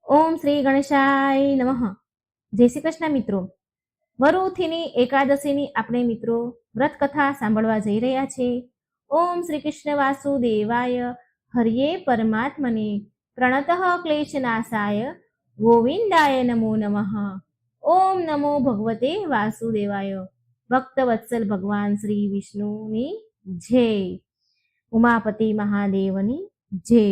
ઓમ શ્રી ગણેશાય નમઃ. જય શ્રી કૃષ્ણ મિત્રો. વરુથીની એકાદશીની આપણે મિત્રો વ્રત કથા સાંભળવા જઈ રહ્યા છે. ઓમ શ્રી કૃષ્ણ વાસુદેવાય હરિયે પરમાત્મને પ્રણતઃ ક્લેશનાશાય ગોવિંદાય નમો નમઃ. ઓમ નમો ભગવતે વાસુદેવાય. ભક્તવત્સલ ભગવાન શ્રી વિષ્ણુની જય. ઉમાપતિ મહાદેવની જય.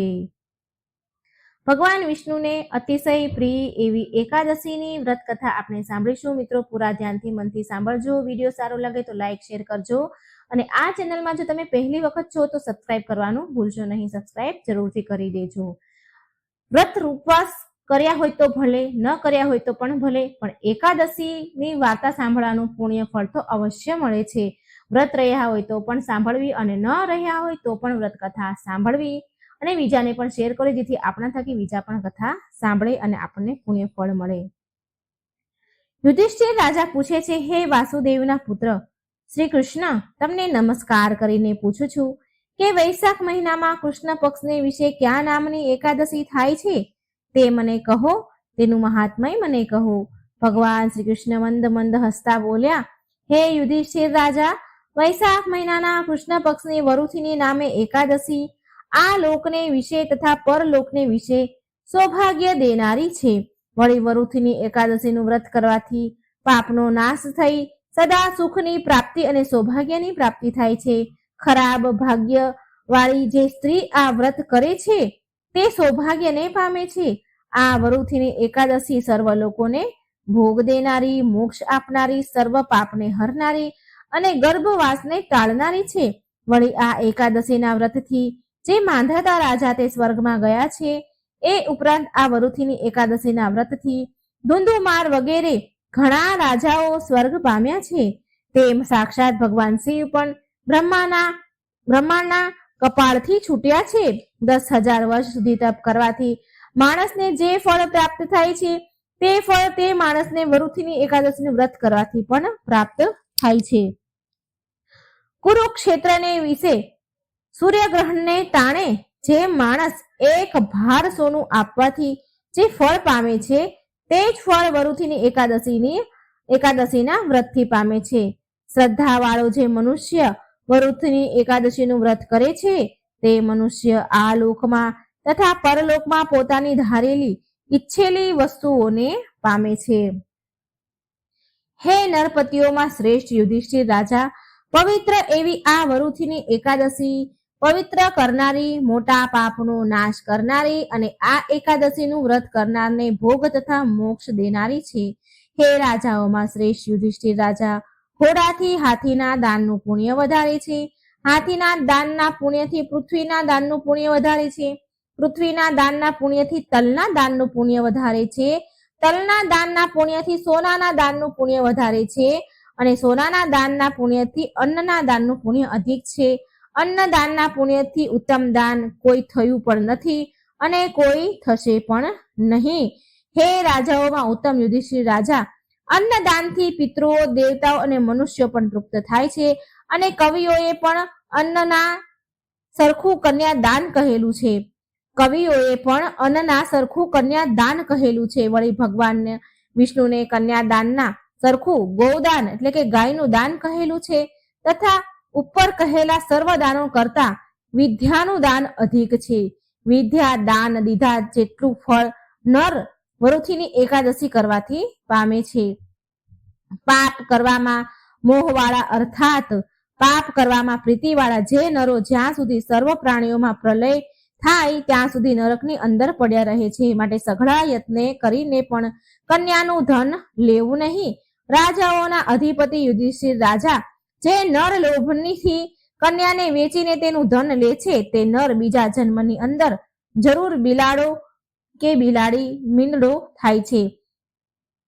ભગવાન વિષ્ણુને અતિશય પ્રિય એવી એકાદશીની વ્રત કથા આપણે સાંભળીશું. મિત્રો પૂરા ધ્યાનથી મનથી સાંભળજો. વિડીયો સારો લાગે તો લાઈક શેર કરજો અને આ ચેનલમાં જો તમે પહેલી વખત છો તો સબસ્ક્રાઇબ કરવાનું ભૂલશો નહીં. સબસ્ક્રાઇબ જરૂરથી કરી દેજો. વ્રત ઉપવાસ કર્યા હોય તો ભલે, ન કર્યા હોય તો પણ ભલે, પણ એકાદશીની વાર્તા સાંભળવાનું પુણ્ય ફળ તો અવશ્ય મળે છે. વ્રત રહ્યા હોય તો પણ સાંભળવી અને ન રહ્યા હોય તો પણ વ્રત કથા સાંભળવી અને બીજાને પણ શેર કરો, જેથી આપણા થકી બીજા પણ કથા સાંભળે અને આપણને પુણ્ય ફળ મળે. યુધિષ્ઠિર રાજા પૂછે છે, હે વાસુદેવના પુત્ર શ્રી કૃષ્ણ, તમને નમસ્કાર કરીને પૂછું છું કે વૈશાખ મહિનામાં કૃષ્ણ પક્ષને વિશે કયા નામની એકાદશી થાય છે તે મને કહો, તેનું મહાત્મય મને કહો. ભગવાન શ્રી કૃષ્ણ મંદ મંદ હસતા બોલ્યા, હે યુધિષ્ઠિર રાજા, વૈશાખ મહિનાના કૃષ્ણ પક્ષની વરુથીની નામે એકાદશી આ લોકને વિશે તથા પરલોકને વિશે સૌભાગ્ય દેનારી છે. વળી વરુથીની એકાદશીનું વ્રત કરવાથી પાપનો નાશ થઈ સદા સુખની પ્રાપ્તિ અને સૌભાગ્યની પ્રાપ્તિ થાય છે. ખરાબ ભાગ્ય વાળી જે સ્ત્રી આ વ્રત કરે છે તે સૌભાગ્યને પામે છે. આ વરુથીની એકાદશી સર્વ લોકોને ભોગ દેનારી, મોક્ષ આપનારી, સર્વ પાપને હરનારી અને ગર્ભવાસને ટાળનારી છે. વળી આ એકાદશીના વ્રતથી જે માંધાતા રાજા તે સ્વર્ગમાં ગયા છે, એ ઉપરાંત આ વરુથીની એકાદશીના વ્રતથી ધુંધુમાર વગેરે ઘણા રાજાઓ સ્વર્ગ પામ્યા છે. તેમ સાક્ષાત ભગવાન શિવ પણ બ્રહ્માના કપાળથી છૂટ્યા છે. 10,000 વર્ષ સુધી તપ કરવાથી માણસને જે ફળ પ્રાપ્ત થાય છે તે ફળ તે માણસને વરુથીની એકાદશીનું વ્રત કરવાથી પણ પ્રાપ્ત થાય છે. કુરુક્ષેત્રને વિશે સૂર્યગ્રહણને તાણે જે માણસ એક ભાર સોનું આપવાથી જે ફળ પામે છે તે જ ફળ વરુથીની એકાદશીના વ્રતથી પામે છે. શ્રદ્ધાવાળો જે મનુષ્ય વરુથીની એકાદશીનું વ્રત કરે છે તે મનુષ્ય આ લોકમાં તથા પરલોકમાં પોતાની ધારેલી ઈચ્છેલી વસ્તુઓને પામે છે. હે નરપતિઓમાં શ્રેષ્ઠ યુધિષ્ઠિર રાજા, પવિત્ર એવી આ વરુથીની એકાદશી પવિત્ર કરનારી, મોટા પાપનો નાશ કરનારી અને આ એકાદશીનું વ્રત કરનારને ભોગ તથા મોક્ષ દેનારી છે. હે રાજાઓમાં શ્રેષ્ઠ યુધિષ્ઠિર રાજા, ઘોડાથી હાથીના દાનનું પુણ્ય વધારે છે. હાથીના દાનના પુણ્યથી પૃથ્વીના દાનનું પુણ્ય વધારે છે. પૃથ્વીના દાનના પુણ્યથી તલના દાનનું પુણ્ય વધારે છે. તલના દાનના પુણ્યથી સોનાના દાનનું પુણ્ય વધારે છે અને સોનાના દાનના પુણ્યથી અન્નના દાનનું પુણ્ય અધિક છે. અન્નદાનના પુણ્યથી ઉત્તમ દાન કોઈ થયું પણ નથી અને કોઈ થશે પણ નહીં. હે રાજાઓમાં ઉત્તમ યુધિષ્ઠિર રાજા, અન્નદાનથી પિતૃઓ, દેવતાઓ અને મનુષ્યો પણ તૃપ્ત થાય છે અને કવિઓએ પણ અન્નના સરખું કન્યાદાન કહેલું છે. વળી ભગવાન વિષ્ણુને કન્યાદાનના સરખું ગૌદાન એટલે કે ગાયનું દાન કહેલું છે તથા ઉપર કહેલા સર્વ દાનો કરતા વિદ્યાનું દાન અધિક છે. વિદ્યા દાન દીધા જેટલું ફળ નર વરુથીની એકાદશી કરવાથી પામે છે. પાપ કરવામાં મોહવાળા અર્થાત પાપ કરવામાં પ્રીતિવાળા જે નરો જ્યાં સુધી સર્વ પ્રાણીઓમાં પ્રલય થાય ત્યાં સુધી નરકની અંદર પડ્યા રહે છે. માટે સઘળા યત્ને કરીને પણ કન્યાનું ધન લેવું નહીં. રાજાઓના અધિપતિ યુધિષ્ઠિર રાજા, જે નર લોભનીથી કન્યાને વેચીને તેનું ધન લે છે તે નર બીજા જન્મની અંદર જરૂર બિલાડો કે બિલાડી મીંડળો થાય છે.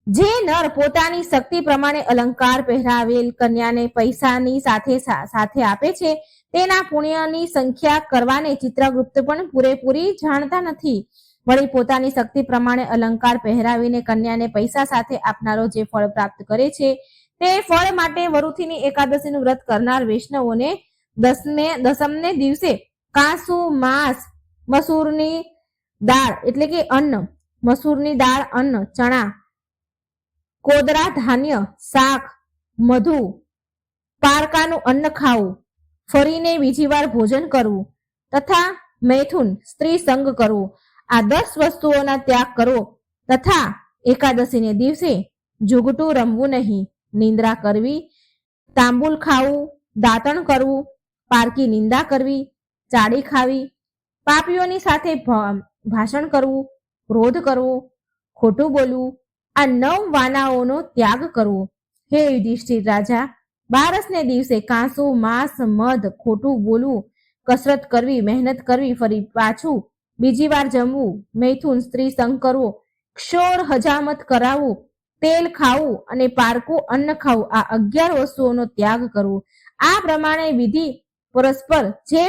જે નર પોતાની શક્તિ પ્રમાણે અલંકાર પહેરાવેલ કન્યાને પૈસાની સાથે આપે છે તેના પુણ્યની સંખ્યા કરવાને ચિત્રગુપ્ત પણ પૂરેપૂરી જાણતા નથી. વળી પોતાની શક્તિ પ્રમાણે અલંકાર પહેરાવીને કન્યાને પૈસા સાથે આપનારો જે ફળ પ્રાપ્ત કરે છે તે ફળ માટે વરુથીની એકાદશીનું વ્રત કરનાર વૈષ્ણવોને દસમને દિવસે કાસુ, માંસ, મસૂરની દાળ એટલે કે અન્ન, મસૂરની દાળ, અન્ન, ચણા, કોદરા ધાન્ય, શાક, મધુ, પારકાનું અન્ન ખાવું, ફરીને બીજી વાર ભોજન કરવું તથા મૈથુન સ્ત્રી સંગ કરવું, આ 10 વસ્તુઓના ત્યાગ કરવો તથા એકાદશીને દિવસે જુગટું રમવું નહીં, નિંદ્રા કરવી, તાંબુલ ખાવું, દાંતણ કરવું, પારકી નિંદા કરવી, ચાડી ખાવી, પાપીઓની સાથે ભાષણ કરવું, ક્રોધ કરવો, ખોટું બોલવું, આ 9 વાનાઓનો ત્યાગ કરવો. હે યુધિષ્ઠિર રાજા, બારસને દિવસે કાંસુ, માંસ, મધ, ખોટું બોલવું, કસરત કરવી, મહેનત કરવી, ફરી પાછું બીજી વાર જમવું, મૈથુન સ્ત્રી સંગ કરવો, ક્ષોર હજામત કરાવવું, તેલ ખાવું અને પારકું અન્ન ખાવું, આ 11 વસ્તુઓનો ત્યાગ કરવો. આ પ્રમાણે વિધિ પરસ્પર જે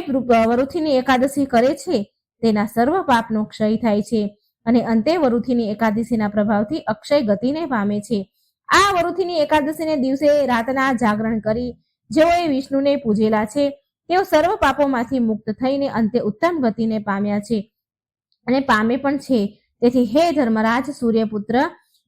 વરુથીની એકાદશી કરે છે તેના સર્વ પાપનો ક્ષય થાય છે અને અંતે વરુથીની એકાદશીના પ્રભાવથી અક્ષય ગતિને પામે છે. આ વરુથીની એકાદશીને દિવસે રાતના જાગરણ કરી જેઓએ વિષ્ણુને પૂજેલા છે તેઓ સર્વ પાપોમાંથી મુક્ત થઈને અંતે ઉત્તમ ગતિને પામ્યા છે અને પામે પણ છે. તેથી હે ધર્મરાજ, સૂર્યપુત્ર,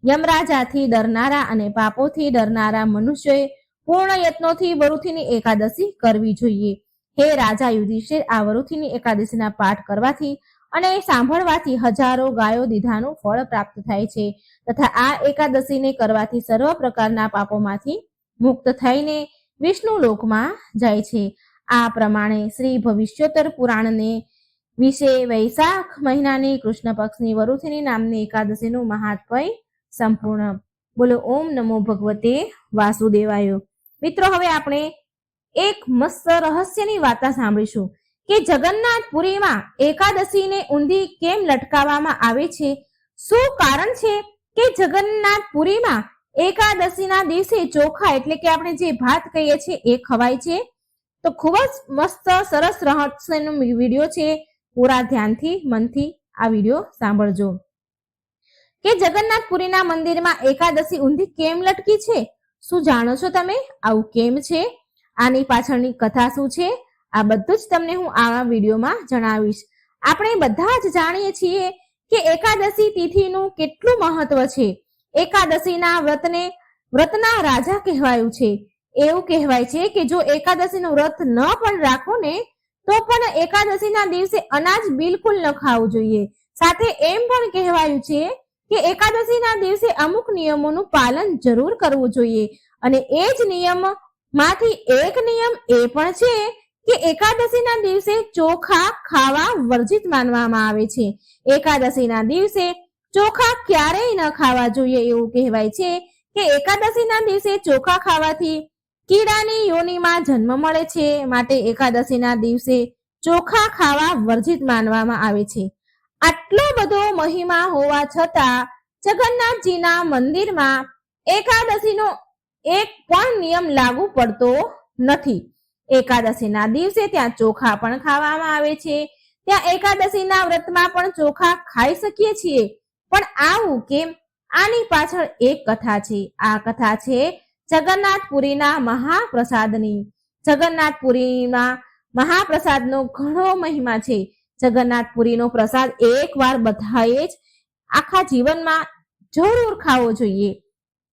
યમરાજાથી ડરનારા અને પાપોથી ડરનારા મનુષ્યોએ પૂર્ણ યત્નોથી વરુથીની એકાદશી કરવી જોઈએ. હે રાજા યુધિષ્ઠિર, આ વરુથીની એકાદશીના પાઠ કરવાથી અને સાંભળવાથી હજારો ગાયો દીધાનું ફળ પ્રાપ્ત થાય છે તથા આ એકાદશીને કરવાથી સર્વ પ્રકારના પાપોમાંથી મુક્ત થઈને વિષ્ણુ લોકમાં જાય છે. આ પ્રમાણે શ્રી ભવિષ્યોત્તર પુરાણને વિશે વૈશાખ મહિનાની કૃષ્ણ પક્ષની વરુથીની નામની એકાદશીનું મહાત્મય સંપૂર્ણ. બોલો ઓમ નમો ભગવતે વાસુદેવાય. મિત્રો, હવે આપણે એક મસ્ત રહસ્યની વાર્તા સાંભળીશું કે જગન્નાથપુરીમાં એકાદશીને ઊંધી કેમ લટકાવવામાં આવે છે. શું કારણ છે કે જગન્નાથપુરીમાં એકાદશીના દિવસે ચોખા એટલે કે આપણે જે ભાત કહીએ છીએ એ ખવાય છે? તો ખૂબ જ મસ્ત સરસ રહસ્યનો વિડીયો છે. પૂરા ધ્યાનથી મનથી આ વિડીયો સાંભળજો કે જગન્નાથપુરીના મંદિરમાં એકાદશી ઊંધી કેમ લટકી છે. શું જાણો છો તમે આવું કેમ છે? આની પાછળની કથા શું છે? આ બધું જ તમને હું આ વિડીયોમાં જણાવીશ. આપણે બધા જ જાણીએ છીએ કે એકાદશી તિથિનું કેટલું મહત્વ છે. એકાદશીના વ્રતના રાજા કહેવાયું છે. એવું કહેવાય છે કે જો એકાદશીનું વ્રત ન પણ રાખો ને તો પણ એકાદશીના દિવસે અનાજ બિલકુલ ન ખાવું જોઈએ. સાથે એમ પણ કહેવાયું છે કે એકાદશીના દિવસે અમુક નિયમોનું પાલન જરૂર કરવું જોઈએ અને એ જ નિયમમાંથી એક નિયમ એ પણ છે કે એકાદશીના દિવસે ચોખા ખાવા વર્જિત માનવામાં આવે છે. એકાદશીના દિવસે ચોખા ક્યારેય ન ખાવા જોઈએ. એવું કહેવાય છે કે એકાદશીના દિવસે ચોખા ખાવાથી કીડાની યોનિમાં જન્મ મળે છે, માટે એકાદશીના દિવસે ચોખા ખાવા વર્જિત માનવામાં આવે છે. આટલો બધો મહિમા હોવા છતાં જગન્નાથજીના મંદિરમાં એકાદશીનો એક પણ નિયમ લાગુ પડતો નથી. એકાદશીના દિવસે ત્યાં ચોખા પણ ખાવામાં આવે છે. ત્યાં એકાદશીના વ્રતમાં પણ ચોખા ખાઈ શકીએ છીએ. પણ આવું કેમ? આની પાછળ એક કથા છે. આ કથા છે જગન્નાથપુરીના મહાપ્રસાદની. જગન્નાથપુરીમાં મહાપ્રસાદનો ઘણો મહિમા છે. જગન્નાથપુરીનો પ્રસાદ એકવાર બધાએ જ આખા જીવનમાં જરૂર ખાવો જોઈએ.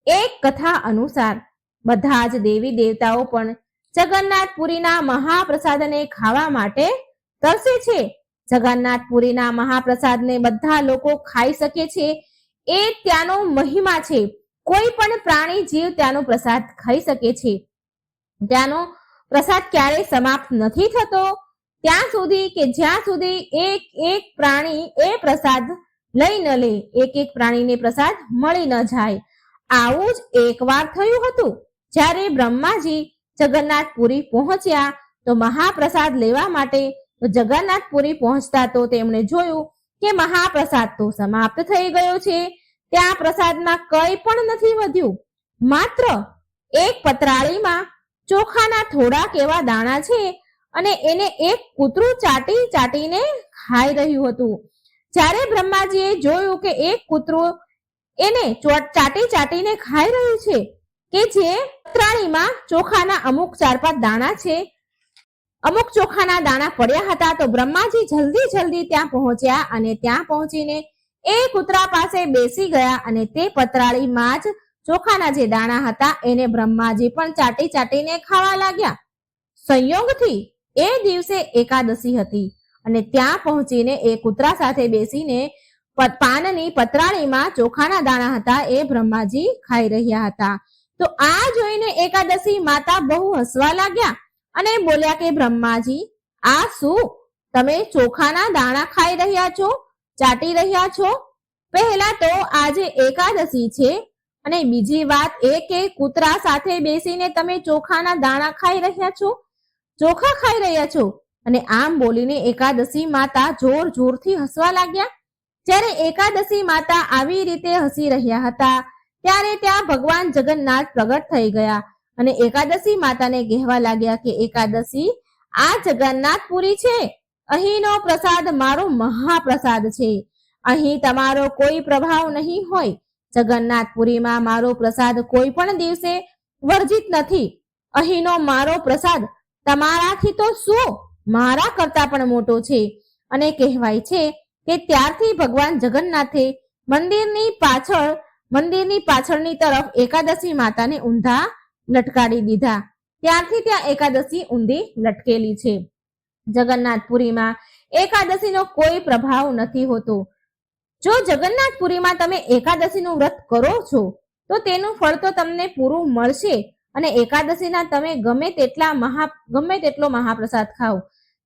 એક કથા અનુસાર બધા જ દેવી દેવતાઓ પણ જગન્નાથપુરીના મહાપ્રસાદને ખાવા માટે તરસે છે. જગન્નાથપુરીના મહાપ્રસાદને બધા લોકો ખાઈ શકે છે એ ત્યાંનો મહિમા છે. કોઈ પણ પ્રાણી જીવ ત્યાંનો પ્રસાદ ખાઈ શકે છે. ત્યાંનો પ્રસાદ ક્યારેય સમાપ્ત નથી થતો ત્યાં સુધી કે જ્યાં સુધી એક એક પ્રાણી એ પ્રસાદ લઈ ન લે, એક એક પ્રાણીને પ્રસાદ મળી ન જાય. આવું જ એકવાર થયું હતું. જ્યારે બ્રહ્માજી જગન્નાથપુરી પહોંચ્યા તો મહાપ્રસાદ લેવા માટે જગન્નાથપુરી પહોંચતા તો તેમણે જોયું કે મહાપ્રસાદ તો સમાપ્ત થઈ ગયો છે. ત્યાં પ્રસાદમાં કંઈ પણ નથી વધ્યું. માત્ર એક પતરાળીમાં ચોખાના થોડાક એવા દાણા છે અને એને એક કૂતરું ચાટીને ખાઈ રહ્યું હતું. જ્યારે બ્રહ્માજીએ જોયું કે એક કૂતરું એને ચાટીને ખાઈ રહ્યું છે કે જે પતરાળીમાં ચોખાના અમુક 4-5 દાણા છે, અમુક ચોખાના દાણા પડ્યા હતા, તો બ્રહ્માજી જલ્દી ત્યાં પહોંચ્યા અને ત્યાં પહોંચીને એ કૂતરા પાસે બેસી ગયા અને તે પતરાળીમાં જ ચોખાના જે દાણા હતા એને બ્રહ્માજી પણ ચાટી ચાટીને ખાવા લાગ્યા. સંયોગથી એ દિવસે એકાદશી હતી અને ત્યાં પહોંચીને એ કૂતરા સાથે બેસીને પાનની પતરાળીમાં ચોખાના દાણા હતા એ બ્રહ્માજી ખાઈ રહ્યા હતા. તો આ જોઈને એકાદશી માતા બહુ હસવા લાગ્યા અને બોલ્યા કે બ્રહ્માજી, આ શું તમે ચોખાના દાણા ખાઈ રહ્યા છો, ચાટી રહ્યા છો? પહેલા તો આજે એકાદશી છે અને બીજી વાત એ કે કૂતરા સાથે બેસીને તમે ચોખાના દાણા ખાઈ રહ્યા છો, ચોખા ખાઈ રહ્યા છો. અને આમ બોલીને એકાદશી માતા જોર જોરથી હસવા લાગ્યા. જ્યારે એકાદશી માતા આવી રીતે હસી રહ્યા હતા ત્યારે ત્યાં ભગવાન જગન્નાથ પ્રગટ થઈ ગયા અને એકાદશી માતાને કહેવા લાગ્યા કે એકાદશી, આ જગન્નાથપુરી છે, અહીંનો પ્રસાદ મારો મહાપ્રસાદ છે. અહીં તમારો કોઈ પ્રભાવ નહીં હોય. જગન્નાથપુરીમાં મારો પ્રસાદ કોઈ પણ દિવસે વર્જિત નથી. અહીંનો મારો પ્રસાદ તમારાથી તો શું, મારા કરતા પણ મોટો છે. અને કહેવાય છે કે ત્યારથી ભગવાન જગન્નાથે મંદિરની પાછળની તરફ એકાદશી માતાને ઊંધા લટકાડી દીધા. ત્યારથી ત્યાં એકાદશી ઊંધી લટકેલી છે. જગન્નાથપુરીમાં એકાદશીનો કોઈ પ્રભાવ નથી હોતો. જો જગન્નાથપુરીમાં તમે એકાદશીનું વ્રત કરો છો તો તેનું ફળ તો તમને પૂરું મળશે અને એકાદશીના તમે ગમે તેટલો મહાપ્રસાદ ખાઓ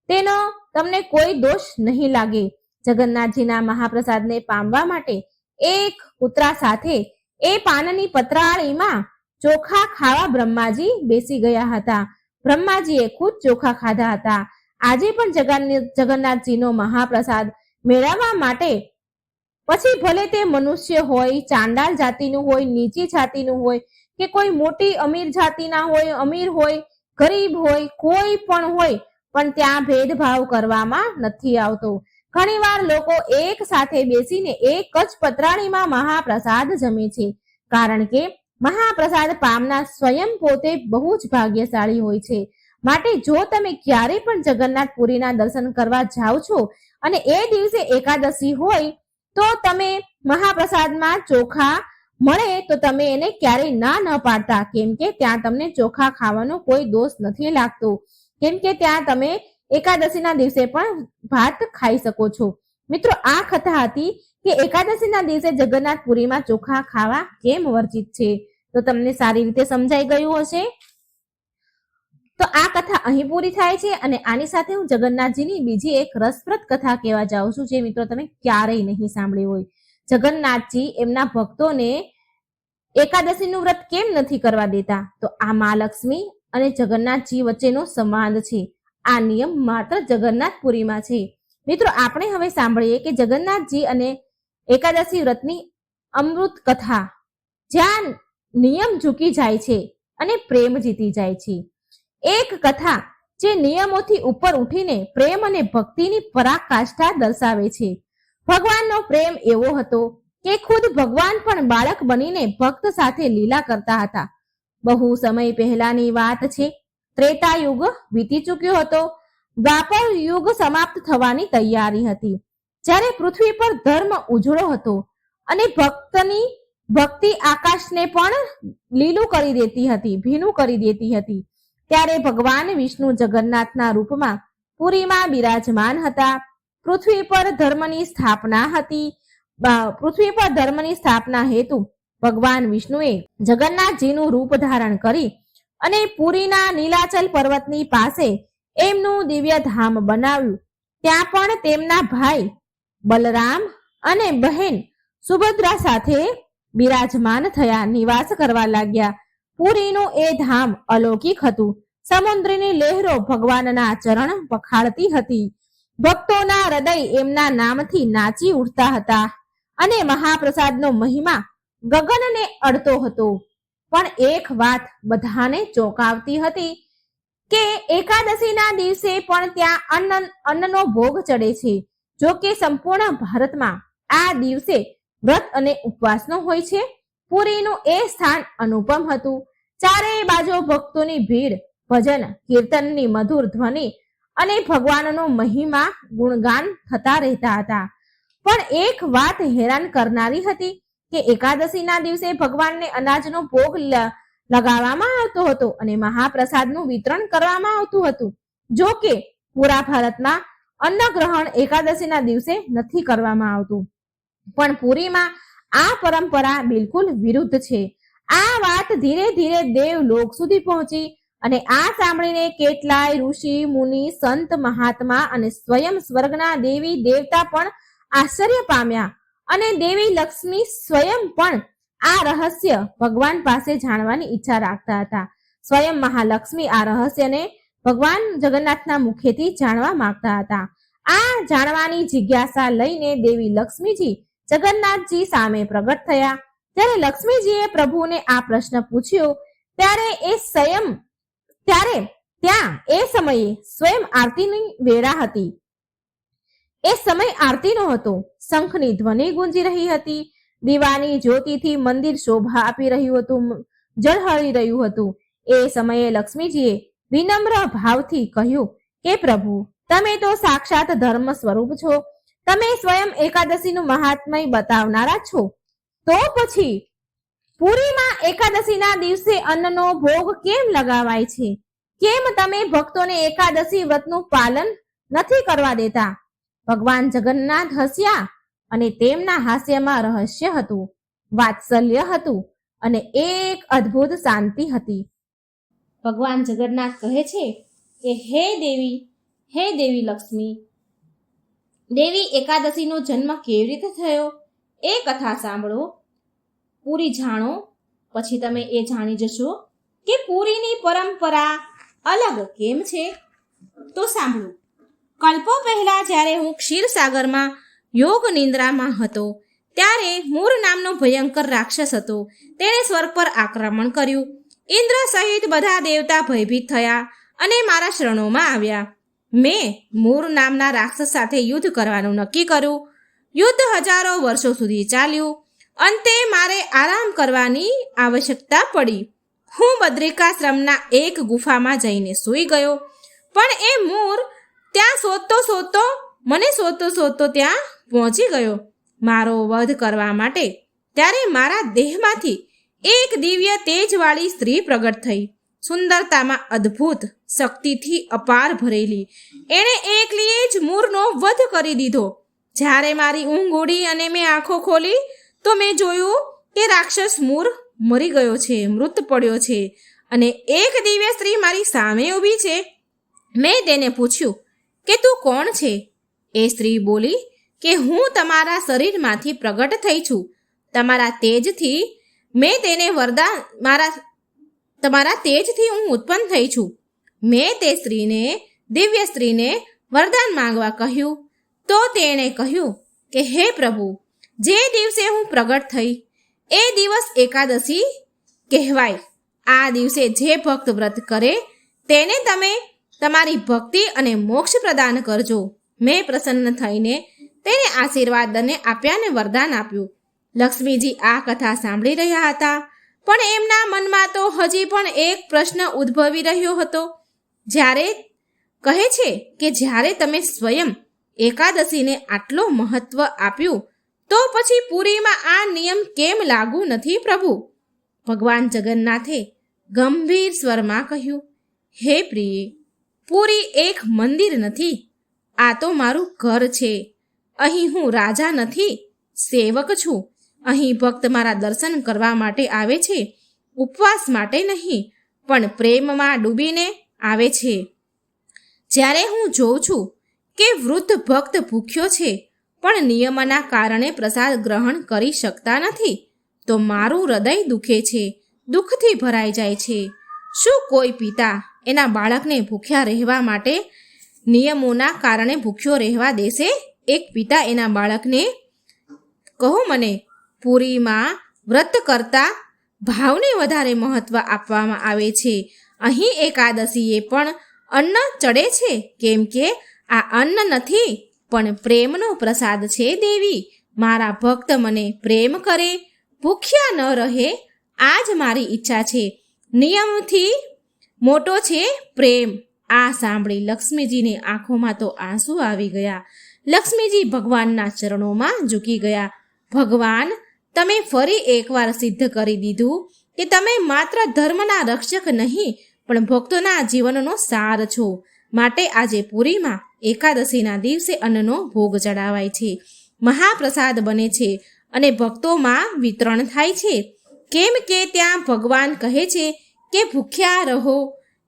તેનો તમને કોઈ દોષ નહીં લાગે. જગન્નાથજીના મહાપ્રસાદને પામવા માટે એક કૂતરા સાથે એ પાનની પતરાળીમાં ચોખા ખાવા બ્રહ્માજી બેસી ગયા હતા. બ્રહ્માજીએ ખુદ ચોખા ખાધા હતા. આજે પણ જગન્નાથજીનો મહાપ્રસાદ મેળવવા માટે પછી ભલે તે મનુષ્ય હોય, ચાંડાલ જાતિનું હોય, નીચી જાતિનું હોય કે કોઈ મોટી અમીર જાતિના હોય, અમીર હોય, ગરીબ હોય, કોઈ પણ હોય, પણ ત્યાં ભેદભાવ કરવામાં નથી આવતો. ઘણીવાર લોકો એક સાથે બેસીને એક જ પતરાળીમાં મહાપ્રસાદ જમે છે, કારણ કે મહાપ્રસાદ પામનાર સ્વયં પોતે બહુ જ ભાગ્યશાળી હોય છે. માટે જો તમે ક્યારે પણ જગન્નાથપુરીના દર્શન કરવા જાઓ છો અને એ દિવસે એકાદશી હોય તો તમે મહાપ્રસાદમાં ચોખા મળે તો તમે એને ક્યારેય ના ન પાડતા, કેમ કે ત્યાં તમને ચોખા ખાવાનો કોઈ દોષ નથી લાગતો, કેમ કે ત્યાં તમે એકાદશીના દિવસે પણ ભાત ખાઈ શકો છો. મિત્રો, આ કથા હતી કે એકાદશીના દિવસે જગન્નાથપુરીમાં ચોખા ખાવા કેમ વર્જિત છે. તો તમને સારી રીતે સમજાઈ ગયું હશે. તો આ કથા અહીં પૂરી થાય છે અને આની સાથે હું જગન્નાથજીની બીજી એક રસપ્રદ કથા કહેવા જાઉં છું, જે મિત્રો તમે ક્યારેય નહીં સાંભળી હોય. જગન્નાથજી એમના ભક્તોને એકાદશીનું વ્રત કેમ નથી કરવા દેતા? તો આ મહાલક્ષ્મી અને જગન્નાથજી વચ્ચેનો સંવાદ છે. આ નિયમ માત્ર જગન્નાથપુરીમાં છે. મિત્રો, આપણે હવે સાંભળીએ કે જગન્નાથજી અને એકાદશી વ્રતની અમૃત કથા, જ્યાં નિયમ ઝૂકી જાય છે અને પ્રેમ જીતી જાય છે. એક કથા જે નિયમોથી ઉપર ઉઠીને પ્રેમ અને ભક્તિની પરાકાષ્ઠા દર્શાવે છે. ભગવાનનો પ્રેમ એવો હતો કે ખુદ ભગવાન પણ બાળક બનીને ભક્ત સાથે લીલા કરતા હતા. બહુ સમય પહેલાની વાત છે. ત્રેતા યુગ વીતી ચૂક્યો હતો. દ્વાપર યુગ સમાપ્ત થવાની તૈયારી હતી. જ્યારે પૃથ્વી પર ધર્મ ઉજળો હતો અને ભક્તિ આકાશને પણ લીલું કરી દેતી હતી, ભીનું કરી દેતી હતી, ત્યારે ભગવાન વિષ્ણુ જગન્નાથના રૂપમાં પુરીમાં બિરાજમાન હતા. પૃથ્વી પર ધર્મની સ્થાપના હેતુ ભગવાન વિષ્ણુએ જગન્નાથજીનું રૂપ ધારણ કરી અને પુરીના નીલાચલ પર્વતની પાસે એમનું દિવ્ય ધામ બનાવ્યું. ત્યાં પણ તેમના ભાઈ બલરામ અને બહેન સુભદ્રા સાથે બિરાજમાન થયા, નિવાસ કરવા લાગ્યા. પુરીનું એ ધામ અલૌકિક હતું. સમુદ્રની લહેરો ભગવાનના ચરણ પખાળતી હતી. ભક્તોના હૃદય એમના નામથી નાચી ઉઠતા હતા અને મહાપ્રસાદનો મહિમા ગગનને અડતો હતો. પણ એક વાત બધાને ચોંકાવતી હતી કે એકાદશીના દિવસે પણ ત્યાં અન્નનો ભોગ ચડે છે. જો કે સંપૂર્ણ ભારતમાં આ દિવસે વ્રત અને ઉપવાસનો હોય છે. પુરીનું એ સ્થાન અનુપમ હતું. ચારેય બાજુ ભક્તોની ભીડ, ભજન કીર્તનની મધુર ધ્વનિ અને ભગવાનનો મહિમા ગુણગાન થતા રહેતા હતા. પણ એક વાત હેરાન કરનારી હતી કે એકાદશીના દિવસે ભગવાનને અનાજનો ભોગ લગાવવામાં આવતો હતો અને મહાપ્રસાદનું વિતરણ કરવામાં આવતું હતું. જો કે પૂરા ભારતમાં અન્નગ્રહણ એકાદશીના દિવસે નથી કરવામાં આવતું, પણ પુરીમાં આ પરંપરા બિલકુલ વિરુદ્ધ છે. આ વાત ધીરે ધીરે દેવલોક સુધી પહોંચી અને આ સાંભળીને કેટલાય ઋષિ મુનિ સંત મહાત્મા અને સ્વયં સ્વર્ગના દેવી દેવતા પણ આશ્ચર્ય પામ્યા અને દેવી લક્ષ્મી સ્વયં પણ આ રહસ્ય ભગવાન પાસે જાણવાની ઈચ્છા રાખતા હતા. સ્વયં મહાલક્ષ્મી આ રહસ્યને ભગવાન જગન્નાથના મુખેથી જાણવા માંગતા હતા. આ જાણવાની જિજ્ઞાસા લઈને દેવી લક્ષ્મીજી જગન્નાથજી સામે પ્રગટ થયા. જ્યારે લક્ષ્મીજીએ પ્રભુને આ પ્રશ્ન પૂછ્યો ત્યારે ત્યાં એ સમયે સ્વયં આરતીની વેળા હતી. એ સમય આરતીનો હતો. શંખની ધ્વનિ ગુંજી રહી હતી. દીવાની જ્યોતિથી મંદિર શોભા આપી રહ્યું હતું, ઝળહળી રહ્યું હતું. એ સમયે લક્ષ્મીજીએ વિનમ્ર ભાવથી કહ્યું કે પ્રભુ, તમે તો સાક્ષાત ધર્મ સ્વરૂપ છો. તમે સ્વયં એકાદશીનું મહાત્મય બતાવનારા છો. તો પછી પુરીમાં એકાદશીના દિવસે અન્નનો ભોગ કેમ લગાવાય છે? કેમ તમે ભક્તોને એકાદશી વ્રતનું પાલન નથી કરવા દેતા? ભગવાન જગન્નાથ હસ્યા અને તેમના હાસ્યમાં રહસ્ય હતું, વાત્સલ્ય હતું અને એક અદ્ભુત શાંતિ હતી. ભગવાન જગન્નાથ કહે છે કે હે દેવી લક્ષ્મી, દેવી એકાદશીનો જન્મ કેવી રીતે થયો એ કથા સાંભળો, પૂરી જાણો. પછી તમે એ જાણી જશો કે પૂરીની પરંપરા અલગ કેમ છે. તો સાંભળો. કલ્પો પહેલા જ્યારે હું ક્ષીરસાગરમાં યોગ નિંદ્રામાં હતો ત્યારે મૂર નામનો ભયંકર રાક્ષસ હતો. તેણે સ્વર્ગ પર આક્રમણ કર્યું. ઇન્દ્ર સહિત બધા દેવતા ભયભીત થયા અને મારા શરણોમાં આવ્યા. મેં મૂર નામના રાક્ષસ સાથે યુદ્ધ કરવાનું નક્કી કર્યું. યુદ્ધ હજારો વર્ષો સુધી ચાલ્યું. અંતે મારે આરામ કરવાની આવશ્યકતા પડી. હું બદ્રિકાશ્રમના એક ગુફામાં જઈને સૂઈ ગયો. પણ એ મૂર ત્યાં શોધતો ત્યાં પહોંચી ગયો મારો વધ કરવા માટે. ત્યારે મારા દેહમાંથી એક દિવ્ય તેજવાળી સ્ત્રી પ્રગટ થઈ. સુંદરતામાં અદ્ભુત, શક્તિથી અપાર ભરેલી. એણે એકલીએ જ મૂરનો વધ કરી દીધો. જ્યારે મારી ઊંઘ ઉડી અને મેં આંખો ખોલી તો મેં જોયું કે રાક્ષસ મૂર મરી ગયો છે, મૃત પડ્યો છે અને એક દિવ્ય સ્ત્રી મારી સામે ઊભી છે. મેં તેને પૂછ્યું કે તું કોણ છે? એ સ્ત્રી બોલી કે હું તમારા શરીરમાંથી પ્રગટ થઈ છું. તમારા તેજથી હું ઉત્પન્ન થઈ છું. મેં તે દિવ્ય સ્ત્રીને વરદાન માંગવા કહ્યું. તો તેણે કહ્યું કે હે પ્રભુ, જે દિવસે હું પ્રગટ થઈ એ દિવસ એકાદશી કહેવાય. આ દિવસે જે ભક્ત વ્રત કરે તેને તમે તમારી ભક્તિ અને મોક્ષ પ્રદાન કરજો. મેં પ્રસન્ન થઈને તેને આશીર્વાદ આપ્યા ને વરદાન આપ્યું. લક્ષ્મીજી આ કથા સાંભળી રહ્યા હતા, પણ એમના મનમાં તો હજી પણ એક પ્રશ્ન ઉદ્ભવી રહ્યો હતો. જ્યારે તમે સ્વયં એકાદશીને આટલો મહત્વ આપ્યું તો પછી પુરીમાં આ નિયમ કેમ લાગુ નથી પ્રભુ? ભગવાન જગન્નાથે ગંભીર સ્વરમાં કહ્યું, હે પ્રિય, પુરી એક મંદિર નથી, આ તો મારું ઘર છે. અહીં હું રાજા નથી, સેવક છું. અહીં ભક્ત મારા દર્શન કરવા માટે આવે છે, ઉપવાસ માટે નહીં, પણ પ્રેમમાં ડૂબીને આવે છે. જ્યારે હું જોઉં છું કે વૃદ્ધ ભક્ત ભૂખ્યો છે પણ નિયમના કારણે પ્રસાદ ગ્રહણ કરી શકતા નથી, તો મારું હૃદય દુખે છે, દુઃખથી ભરાઈ જાય છે. શું કોઈ પિતા એના બાળકને ભૂખ્યા રહેવા માટે નિયમોના કારણે ભૂખ્યો રહેવા દેશે? એક પિતા એના બાળકને, કહો મને, પુરીમાં વ્રત કરતા ભાવને વધારે મહત્વ આપવામાં આવે છે. અહીં એકાદશીએ પણ અન્ન ચડે છે, કેમ કે આ અન્ન નથી પણ પ્રેમનો પ્રસાદ છે. દેવી, મારા ભક્ત મને પ્રેમ કરે, ભૂખ્યા ન રહે, આ જ મારી ઈચ્છા છે. નિયમથી મોટો છે પ્રેમ. આ સાંભળી લક્ષ્મીજીની આંખોમાં તો આંસુ આવી ગયા. લક્ષ્મીજી ભગવાનના ચરણોમાં ઝૂકી ગયા. ભગવાન, તમે ફરી એકવાર સિદ્ધ કરી દીધું કે તમે માત્ર ધર્મના રક્ષક નહીં પણ ભક્તોના જીવનનો સાર છો. માટે આજે પુરીમાં એકાદશીના દિવસે અન્નનો ભોગ ચડાવાય છે, મહાપ્રસાદ બને છે અને ભક્તોમાં વિતરણ થાય છે. કેમ કે ત્યાં ભગવાન કહે છે કે ભૂખ્યા રહો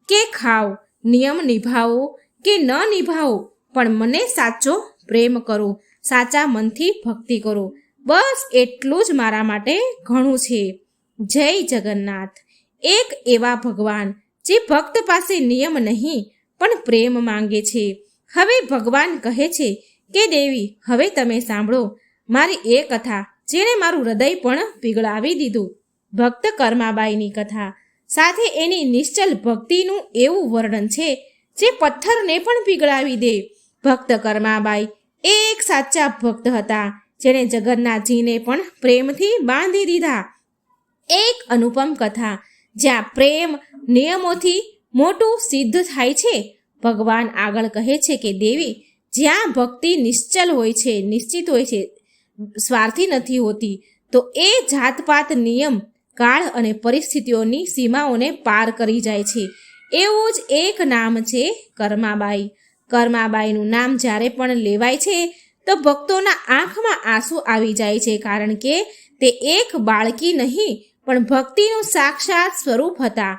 કે ખાઓ, નિયમ નિભાવો કે ન નિભાવો, પણ મને સાચો પ્રેમ કરો, સાચા મનથી ભક્તિ કરો, બસ એટલું જ મારા માટે ઘણું છે. જય જગન્નાથ. એક એવા ભગવાન જે ભક્ત પાસે નિયમ નહીં પણ પ્રેમ માંગે છે. હવે ભગવાન કહે છે કે દેવી, હવે તમે સાંભળો મારી એ કથા જેણે મારું હૃદય પણ પીગળાવી દીધું. ભક્ત કર્માબાઈની કથા સાથે એની નિશ્ચલ ભક્તિનું એવું વર્ણન છે જે પથ્થરને પણ પીગળાવી દે. ભક્ત કર્માબાઈ એક સાચા ભક્ત હતા જેણે જગન્નાથજીને પણ પ્રેમથી બાંધી દીધા. એક અનુપમ કથા જ્યાં પ્રેમ નિયમોથી મોટું સિદ્ધ થાય છે. ભગવાન આગળ કહે છે કે દેવી, જ્યાં ભક્તિ નિશ્ચલ હોય છે, નિશ્ચિત હોય છે, સ્વાર્થી નથી હોતી, તો એ જાતપાત, નિયમ, કાળ અને પરિસ્થિતિઓની સીમાઓને પાર કરી જાય છે. એવું જ એક નામ છે કર્માબાઈ. કર્માબાઈનું નામ જ્યારે પણ લેવાય છે તો ભક્તોના આંખમાં આંસુ આવી જાય છે, કારણ કે તે એક બાળકી નહીં પણ ભક્તિનું સાક્ષાત સ્વરૂપ હતા,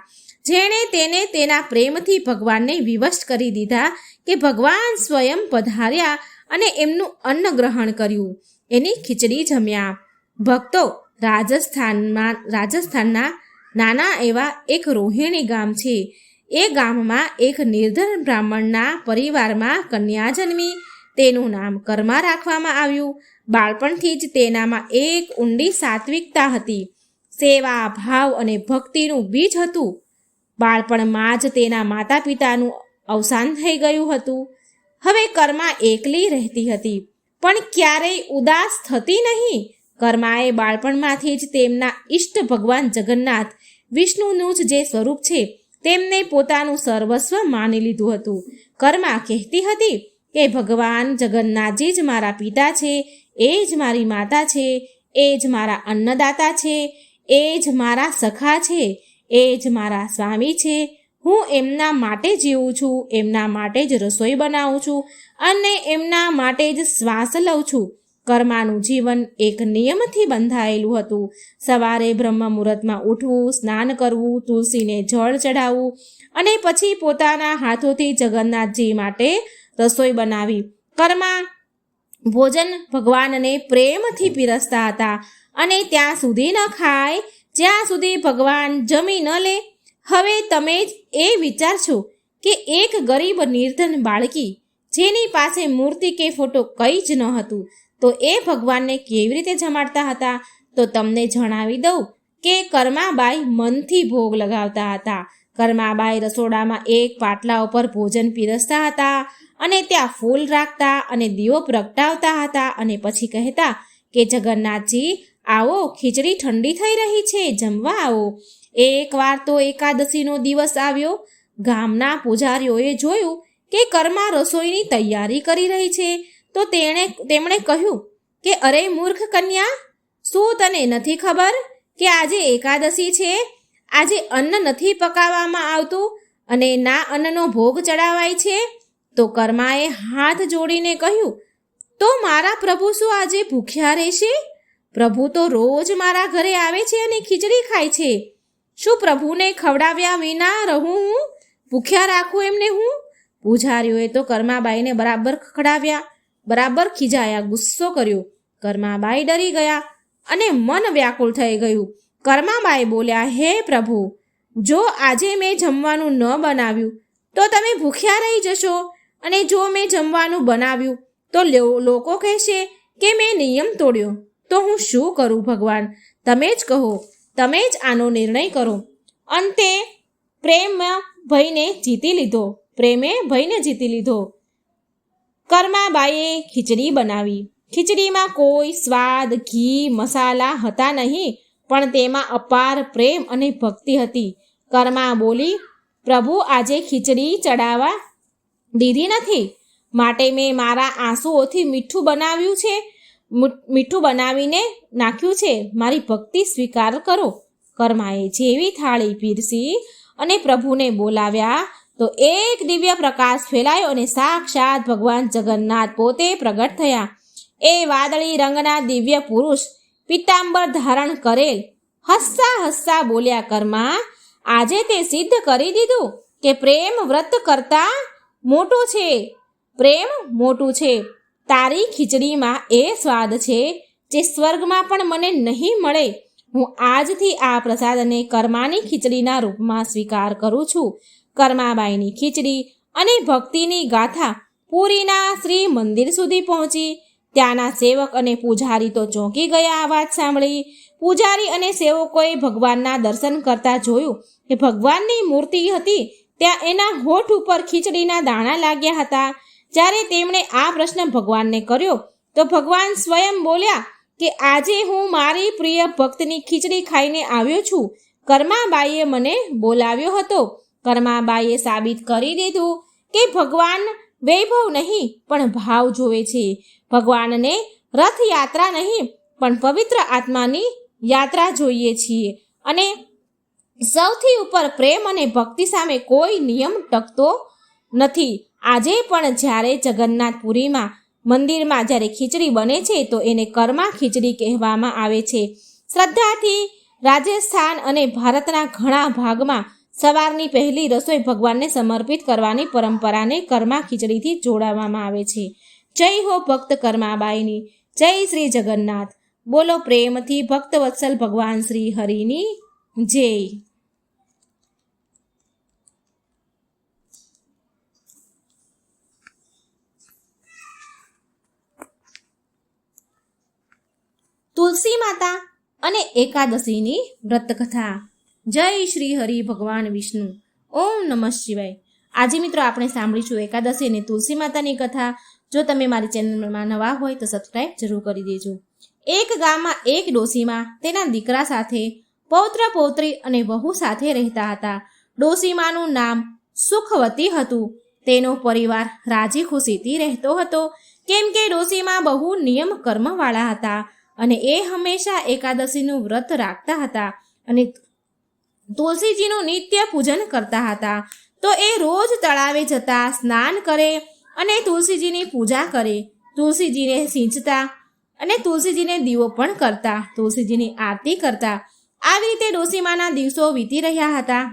જેણે તેને તેના પ્રેમથી ભગવાનને વિવશ કરી દીધા કે ભગવાન સ્વયં પધાર્યા અને એમનું અન્ન ગ્રહણ કર્યું, એની ખીચડી જમ્યા. ભક્તો, રાજસ્થાનના નાના એવા એક રોહિણી ગામ છે. એ ગામમાં એક નિર્ધન બ્રાહ્મણના પરિવારમાં કન્યા જન્મી. તેનું નામ કર્મા રાખવામાં આવ્યું. બાળપણથી જ તેનામાં એક ઊંડી સાત્વિકતા હતી, સેવા ભાવ અને ભક્તિનું બીજ હતું. બાળપણમાં જ તેના માતા પિતાનું અવસાન થઈ ગયું હતું. હવે કર્મા એકલી રહેતી હતી પણ ક્યારેય ઉદાસ થતી નહીં. કર્માએ બાળપણમાંથી જ તેમના ઈષ્ટ ભગવાન જગન્નાથ વિષ્ણુનું જ જે સ્વરૂપ છે તેમને પોતાનું સર્વસ્વ માની લીધું હતું. કર્મા કહેતી હતી કે ભગવાન જગન્નાથજી જ મારા પિતા છે, એ જ મારી માતા છે, એ જ મારા અન્નદાતા છે, એ જ મારા સખા છે, એ જ મારા સ્વામી છે. હું એમના માટે જીવું છું, એમના માટે જ રસોઈ બનાવું છું અને એમના માટે જ શ્વાસ લઉં છું. કર્માનું જીવન એક નિયમથી બંધાયેલું હતું. સવારે બ્રહ્મ મુહૂર્તમાં ઉઠવું, સ્નાન કરવું, તુલસીને જળ ચડાવવું અને પછી પોતાના હાથોથી જગન્નાથજી માટે રસોઈ બનાવી. કર્મા ભોજન ભગવાનને પ્રેમથી પીરસતા હતા અને ત્યાં સુધી ન ખાય જ્યાં સુધી ભગવાન જમી ન લે. હવે તમે જ એ વિચારશો કે એક ગરીબ નિર્ધન બાળકી જેની પાસે મૂર્તિ કે ફોટો કંઈ જ ન હતું તો એ ભગવાનને કેવી રીતે જમાડતા હતા? તો તમને જણાવી દઉં કે કર્માબાઈ મનથી ભોગ લગાવતા હતા. કર્માબાઈ રસોડામાં એક પાટલા ઉપર ભોજન પીરસતા હતા અને ત્યાં ફૂલ રાખતા અને દીવો પ્રગટાવતા હતા અને પછી કહેતા કે જગન્નાથજી આવો, ખીચડી ઠંડી થઈ રહી છે, જમવા આવો. એકવાર તો એકાદશીનો દિવસ આવ્યો. ગામના પૂજારીઓએ જોયું કે કર્મા રસોઈની તૈયારી કરી રહી છે તો તેમણે કહ્યું કે અરે મૂર્ખ કન્યા, શું તને નથી ખબર કે આજે એકાદશી છે? આજે અન્ન નથી પકાવવામાં આવતું અને ના અન્નનો ભોગ ચડાવાય છે. તો કર્માએ હાથ જોડીને કહ્યું, તો મારા પ્રભુ શું આજે ભૂખ્યા રહેશે? પ્રભુ તો રોજ મારા ઘરે આવે છે અને ખીચડી ખાય છે. શું પ્રભુને ખવડાવ્યા વિના રહું હું? ભૂખ્યા રાખું એમને હું? પૂજારીઓએ તો કર્માબાઈને બરાબર ખખડાવ્યા, બરાબર ખીજાયા, ગુસ્સો કર્યો. કર્માબાઈ ડરી ગયા અને મન વ્યાકુળ થઈ ગયું. કર્માબાઈ બોલ્યા, હે પ્રભુ, જો આજે મેં જમવાનું ન બનાવ્યું તો તમે ભૂખ્યા રહી જશો અને જો મેં જમવાનું બનાવ્યું તો લોકો કહેશે કે મેં નિયમ તોડ્યો. તો હું શું કરું ભગવાન? તમે જ કહો, તમે જ આનો નિર્ણય કરો. અંતે પ્રેમે ભયને જીતી લીધો. કર્માબાઈએ ખીચડી બનાવી. ખીચડીમાં કોઈ સ્વાદ, ઘી, મસાલા હતા નહીં, પણ તેમાં અપાર પ્રેમ અને ભક્તિ હતી. કર્મા બોલી, પ્રભુ આજે ખીચડી ચડાવવા દીધી નથી, માટે મેં મારા આંસુઓથી મીઠું બનાવ્યું છે, મીઠું બનાવીને નાખ્યું છે. મારી ભક્તિ સ્વીકાર કરો. કર્માએ જેવી થાળી પીરસી અને પ્રભુને બોલાવ્યા તો એક દિવ્ય પ્રકાશ ફેલાયો અને સાક્ષાત ભગવાન જગન્નાથ પોતે પ્રગટ થયા. એ વાદળી રંગના દિવ્ય પુરુષ પીતાંબર ધારણ કરેલ હસતા હસતા બોલ્યા, કર્મા, આજે તે સિદ્ધ કરી દીધું કે પ્રેમ વ્રત કરતા મોટું છે. પ્રેમ મોટું છે. તારી ખીચડીમાં એ સ્વાદ છે જે સ્વર્ગમાં પણ મને નહીં મળે. હું આજથી આ પ્રસાદને કર્માની ખીચડીના રૂપમાં સ્વીકાર કરું છું. કર્માબાઈની ખીચડી અને ભક્તિની ગાથા પુરીના શ્રી મંદિર સુધી પહોંચી. ત્યાંના સેવક અને પૂજારી તો ચોંકી ગયા આ વાત સાંભળી. પૂજારી અને સેવકોએ ભગવાનના દર્શન કરતા જોયું કે ભગવાનની મૂર્તિ હતી ત્યાં એના હોઠ ઉપર ખીચડીના દાણા લાગ્યા હતા. જ્યારે તેમણે આ પ્રશ્ન ભગવાનને કર્યો તો ભગવાન સ્વયં બોલ્યા કે આજે હું મારી પ્રિય ભક્તની ખીચડી ખાઈને આવ્યો છું. કર્માબાઈએ મને બોલાવ્યો હતો. કર્માબાઈએ સાબિત કરી દીધું કે ભગવાન વૈભવ નહીં પણ ભાવ જોવે છે. ભગવાનને રથયાત્રા નહીં પણ પવિત્ર આત્માની યાત્રા જોઈએ છીએ. અને સૌથી ઉપર પ્રેમ અને ભક્તિ સામે કોઈ નિયમ ટકતો નથી. આજે પણ જ્યારે જગન્નાથપુરીમાં મંદિરમાં જ્યારે ખીચડી બને છે તો એને કર્મા ખીચડી કહેવામાં આવે છે. શ્રદ્ધાથી રાજસ્થાન અને ભારતના ઘણા ભાગમાં સવારની પહેલી રસોઈ ભગવાનને સમર્પિત કરવાની પરંપરાને કર્મા ખીચડીથી જોડાવામાં આવે છે. જય હો ભક્ત કર્માબાઈની. જય શ્રી જગન્નાથ. બોલો પ્રેમથી ભક્ત વત્સલ ભગવાન શ્રી હરિની જય. તુલસી માતા અને એકાદશીની વ્રતકથા. જય શ્રી હરિ ભગવાન વિષ્ણુ. ઓમ નમઃ શિવાય. આજે મિત્રો આપણે સાંભળીશું એકાદશી અને તુલસી માતાની કથા. જો તમે મારી ચેનલમાં નવા હોય તો સબસ્ક્રાઈબ જરૂર કરી દેજો. એક ગામમાં એક ડોશીમાં તેના દીકરા સાથે પૌત્ર પૌત્રી અને વહુ સાથે રહેતા હતા. ડોશીમાનું નામ સુખવતી હતું. તેનો પરિવાર રાજી ખુશીથી રહેતો હતો કેમ કે ડોશીમાં બહુ નિયમ કર્મવાળા હતા અને એ હંમેશા એકાદશીનું વ્રત રાખતા હતા અને તુલસીજીનું નિત્ય પૂજન કરતા હતા. તો એ રોજ તળાવે જતા, સ્નાન કરે અને તુલસીજીની પૂજા કરે. તુલસીજીને સિંચતા અને તુલસીજીને દીવો પણ કરતા, તુલસીજીની આરતી કરતા. આવી રીતે ડોશીમાના દિવસો વીતી રહ્યા હતા.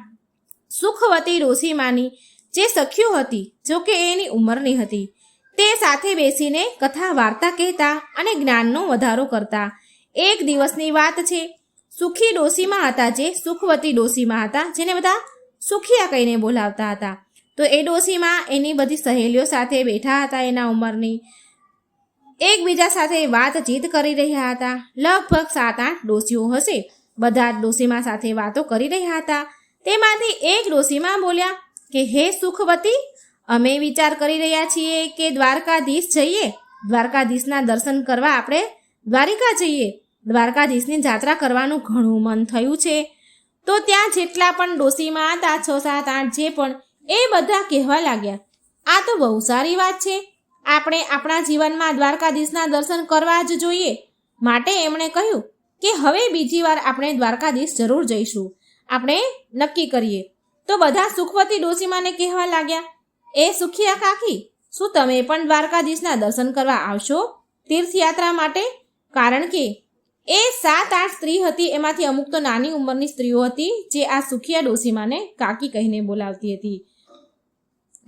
સુખવતી ડોશીમાની જે સખીઓ હતી, જો કે એની ઉંમરની હતી, તે સાથે બેસીને કથા વાર્તા કહેતા અને જ્ઞાનનો વધારો કરતા. એક દિવસની વાત છે. સુખી ડોશીમા હતા, જે સુખવતી ડોશીમા હતા, જેને બધા સુખિયા કહીને બોલાવતા હતા. તો એ ડોશીમા એની બધી સહેલીઓ સાથે બેઠા હતા. એના ઉંમરની એકબીજા સાથે વાતચીત કરી રહ્યા હતા. લગભગ 7-8 ડોશીઓ હશે. બધા ડોશીમા સાથે વાતો કરી રહ્યા હતા. તેમાંથી એક ડોશીમા બોલ્યા કે હે સુખવતી, અમે વિચાર કરી રહ્યા છીએ કે દ્વારકાધીશ જઈએ. દ્વારકાધીશના દર્શન કરવા આપણે દ્વારિકા જઈએ. દ્વારકાધીશની જાત્રા કરવાનું ઘણું મન થયું છે. તો ત્યાં જેટલા પણ ડોશીમા હતા, 6-7-8 જે પણ, એ બધા કહેવા લાગ્યા, આ તો બહુ સારી વાત છે. આપણે આપણા જીવનમાં દ્વારકાધીશના દર્શન કરવા જ જોઈએ. માટે એમણે કહ્યું કે હવે બીજી વાર આપણે દ્વારકાધીશ જરૂર જઈશું. આપણે નક્કી કરીએ. તો બધા સુખવતી ડોશીમાને કહેવા લાગ્યા, એ સુખિયા કાકી, શું તમે પણ દ્વારકાધીશના દર્શન કરવા આવશો તીર્થયાત્રા માટે? કારણ કે એ 7-8 સ્ત્રી હતી. એમાંથી અમુક તો નાની ઉંમરની સ્ત્રીઓ હતી જે આ સુખિયા ડોશીમાને કાકી કહીને બોલાવતી હતી.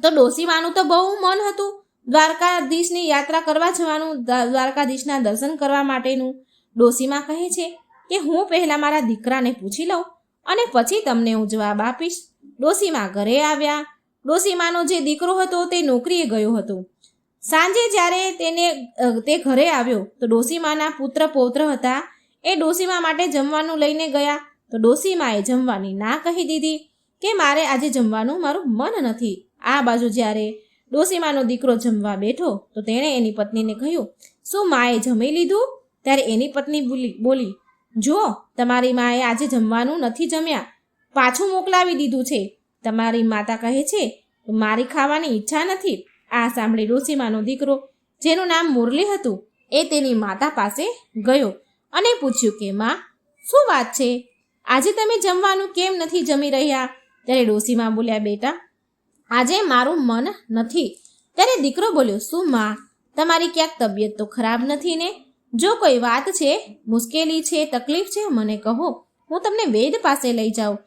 તો ડોશીમાનું તો બહુ મન હતું દ્વારકાધીશની યાત્રા કરવા જવાનું, દ્વારકાધીશના દર્શન કરવા માટેનું. ડોશીમા કહે છે કે હું પહેલાં મારા દીકરાને પૂછી લઉં અને પછી તમને હું જવાબ આપીશ. ડોશીમા ઘરે આવ્યા. ડોશીમાનો જે દીકરો હતો તે નોકરીએ ગયો હતો. સાંજે જ્યારે તે ઘરે આવ્યો તો ડોશીમાના પુત્ર પૌત્ર હતા. એ ડોશીમા માટે જમવાનું લઈને ગયા. તો ડોશીમાએ જમવાની ના કહી દીધી કે મારે આજે જમવાનું મારું મન નથી. આ બાજુ જ્યારે ડોશીમાનો દીકરો જમવા બેઠો તો તેણે એની પત્નીને કહ્યું, શું માએ જમી લીધું? ત્યારે એની પત્ની બોલી, જો તમારી માએ આજે જમવાનું નથી જમ્યા, પાછું મોકલાવી દીધું છે. તમારી માતા કહે છે મારી ખાવાની ઈચ્છા નથી. આ સાંભળી ડોસીમાનો દીકરો, જેનું નામ મુરલી હતું, એ તેની માતા પાસે ગયો અને પૂછ્યું કે માં, શું વાત છે? આજે તમે જમવાનું કેમ નથી જમી રહ્યા? ત્યારે ડોસીમા બોલ્યા, બેટા, આજે મારું મન નથી. ત્યારે દીકરો બોલ્યો, શું માં, તમારી ક્યાંક તબિયત તો ખરાબ નથી ને? જો કોઈ વાત છે, મુશ્કેલી છે, તકલીફ છે, મને કહો, હું તમને વૈદ પાસે લઈ જાઉં.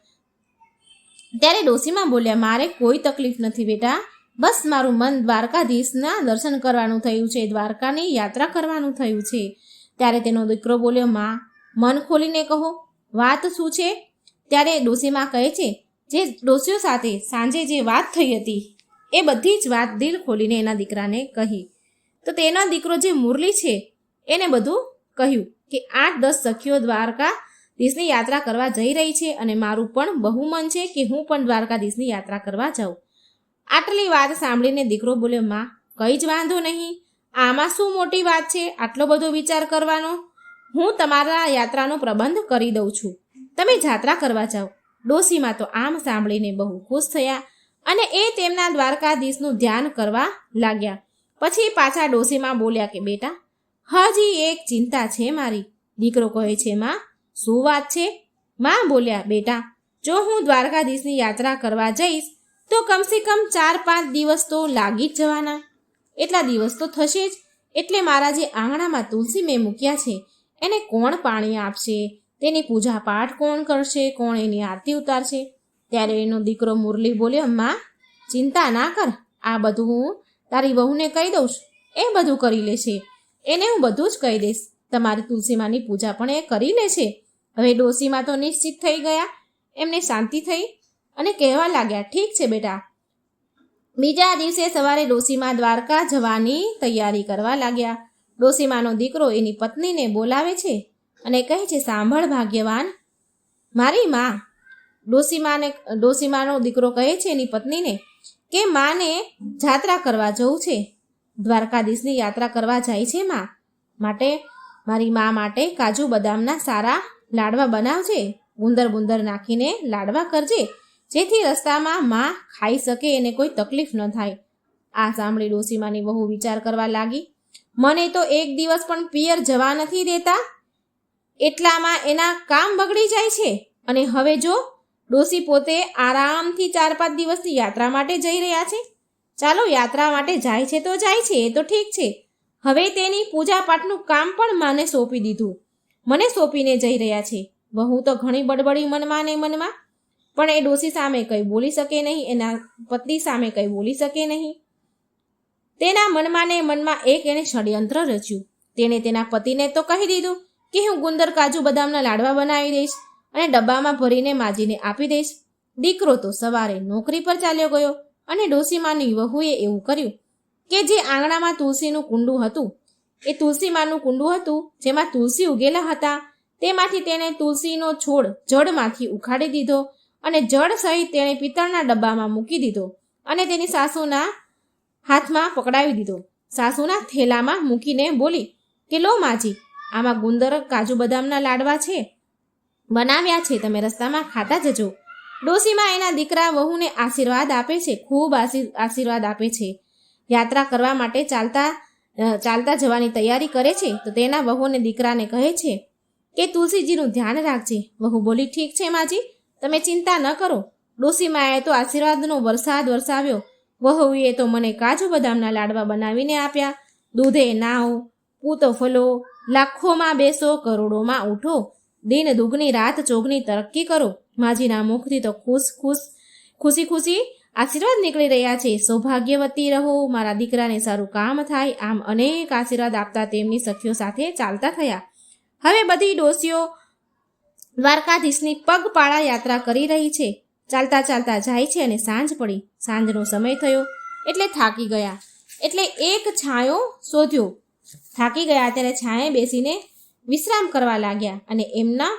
ત્યારે ડોસીમા બોલ્યા, મારે કોઈ તકલીફ નથી બેટા, બસ મારું મન દ્વારકાધીશના દર્શન કરવાનું થયું છે, દ્વારકાની યાત્રા કરવાનું થયું છે. ત્યારે તેનો દીકરો બોલ્યો, માં, મન ખોલીને કહો, વાત શું છે? ત્યારે ડોસીમા કહે છે, જે ડોસીઓ સાથે સાંજે જે વાત થઈ હતી એ બધી જ વાત દિલ ખોલીને એના દીકરાને કહી. તો તેનો દીકરો જે મુરલી છે એને બધું કહ્યું કે 8-10 સખીઓ દ્વારકાધીશની યાત્રા કરવા જઈ રહી છે અને મારું પણ બહુ મન છે કે હું પણ દ્વારકાધીશની યાત્રા કરવા જાઉં. આટલી વાત સાંભળીને દીકરો બોલ્યો, માં, કંઈ જ વાંધો નહીં, આમાં શું મોટી વાત છે આટલો બધો વિચાર કરવાનો? હું તમારા યાત્રાનો પ્રબંધ કરી દઉં છું, તમે યાત્રા કરવા જાઓ. ડોસીમાં તો આમ સાંભળીને બહુ ખુશ થયા અને એ તેમના દ્વારકાધીશનું ધ્યાન કરવા લાગ્યા. પછી પાછા ડોસીમાં બોલ્યા કે બેટા, હજી એક ચિંતા છે મારી. દીકરો કહે છે, માં, શું વાત છે? માં બોલ્યા, બેટા, જો હું દ્વારકાધીશની યાત્રા કરવા જઈશ તો કમસે કમ 4-5 દિવસ તો લાગી જ જવાના. એટલા દિવસ તો થશે જ. એટલે મારા જે આંગણામાં તુલસી મેં મૂક્યા છે એને કોણ પાણી આપશે? તેની પૂજા પાઠ કોણ કરશે? કોણ એની આરતી ઉતારશે? ત્યારે એનો દીકરો મુરલી બોલ્યો, માં, ચિંતા ના કર, આ બધું હું તારી વહુને કહી દઉં છું, એ બધું કરી લેશે. એને હું બધું જ કહી દઈશ. તમારી તુલસીમાની પૂજા પણ એ કરી લેશે. હવે ડોસીમાં તો નિશ્ચિત થઈ ગયા. એમને શાંતિ થઈ અને કહેવા લાગ્યા, ઠીક છે બેટા. બીજા દિવસે સવારે ડોસીમાં દ્વારકા જવાની તૈયારી કરવા લાગ્યા. ડોસીમાનો દીકરો એની પત્નીને બોલાવે છે અને કહે છે, સાંભળ ભાગ્યવાન, મારી માં. ડોસીમાનો દીકરો કહે છે એની પત્નીને કે માને યાત્રા કરવા જવું છે, દ્વારકાધીશની યાત્રા કરવા જાય છે માં, માટે મારી મા માટે કાજુ બદામના સારા લાડવા બનાવજે, ગુંદર નાખીને લાડવા કરજે, જેથી રસ્તામાં માં ખાઈ શકે, એને કોઈ તકલીફ ન થાય. આ સાંભળી ડોસીમાની બહુ વિચાર કરવા લાગી. મને તો એક દિવસ પણ પિયર જવા નથી દેતા, એટલામાં એના કામ બગડી જાય છે. અને હવે જો ડોસી પોતે આરામથી 4-5 દિવસની યાત્રા માટે જઈ રહ્યા છે. ચાલો, યાત્રા માટે જાય છે તો જાય છે, એ તો ઠીક છે. હવે તેની પૂજા પાઠનું કામ પણ મને સોંપી દીધું, મને સોંપીને જઈ રહ્યા છે. વહુ તો ઘણી બડબડી મનમાં ને મનમાં, પણ એ ડોસી સામે કંઈ બોલી શકે નહીં, એના પતિ સામે કંઈ બોલી શકે નહીં. તેના મનમાં ને મનમાં એક એણે ષડયંત્ર રચ્યું. તેણે તેના પતિને તો કહી દીધું કે હું ગુંદર કાજુ બદામના લાડવા બનાવી દઈશ અને ડબ્બામાં ભરીને માજીને આપી દઈશ. દીકરો તો સવારે નોકરી પર ચાલ્યો ગયો અને ડોસીમાની વહુએ એવું કર્યું કે જે આંગણામાં તુલસીનું કુંડું હતું, એ તુલસીમાનું કુંડું હતું જેમાં તુલસી ઉગેલા હતા, તેમાંથી તેણે તુલસીનો છોડ જડમાંથી ઉખાડી દીધો અને જડ સહિત તેણે પિત્તળના ડબ્બામાં મૂકી દીધો અને તેની સાસુના હાથમાં પકડાવી દીધો. સાસુના થેલામાં મૂકીને બોલી કે લો માજી, આમાં ગુંદર કાજુ બદામના લાડવા છે, બનાવ્યા છે, તમે રસ્તામાં ખાતા જજો. ડોસીમાં એના દીકરા વહુને આશીર્વાદ આપે છે, ખૂબ આશીર્વાદ આપે છે. યાત્રા કરવા માટે ચાલતા જવાની તૈયારી કરે છે. તો તેના વહુને દીકરાને કહે છે કે તુલસીજીનું ધ્યાન રાખજે. વહુ બોલી, ઠીક છે માજી, તમે ચિંતા ન કરો. ડોસીમાએ તો આશીર્વાદનો વરસાદ વરસાવ્યો. વહુએ તો મને કાજુ બદામના લાડવા બનાવીને આપ્યા. દૂધે નાઓ, પૂતો ફલો, લાખોમાં બેસો, કરોડોમાં ઉઠો, દિન દુગની રાત ચોગની તરક્કી કરો. માજીના મુખથી તો ખુશી આશીર્વાદ નીકળી રહ્યા છે. સૌભાગ્યવતી રહો, મારા દીકરાને સારું કામ થાય. આમ અનેક આશીર્વાદ આપતા તેમની સખીઓ સાથે ચાલતા થયા. હવે બધી ડોસીઓ દ્વારકાધીશની પગપાળા યાત્રા કરી રહી છે. ચાલતા ચાલતા જાય છે અને સાંજ પડી. સાંજનો સમય થયો એટલે થાકી ગયા, એટલે એક છાંયો શોધ્યો. થાકી ગયા ત્યારે છાંયે બેસીને વિશ્રામ કરવા લાગ્યા અને એમના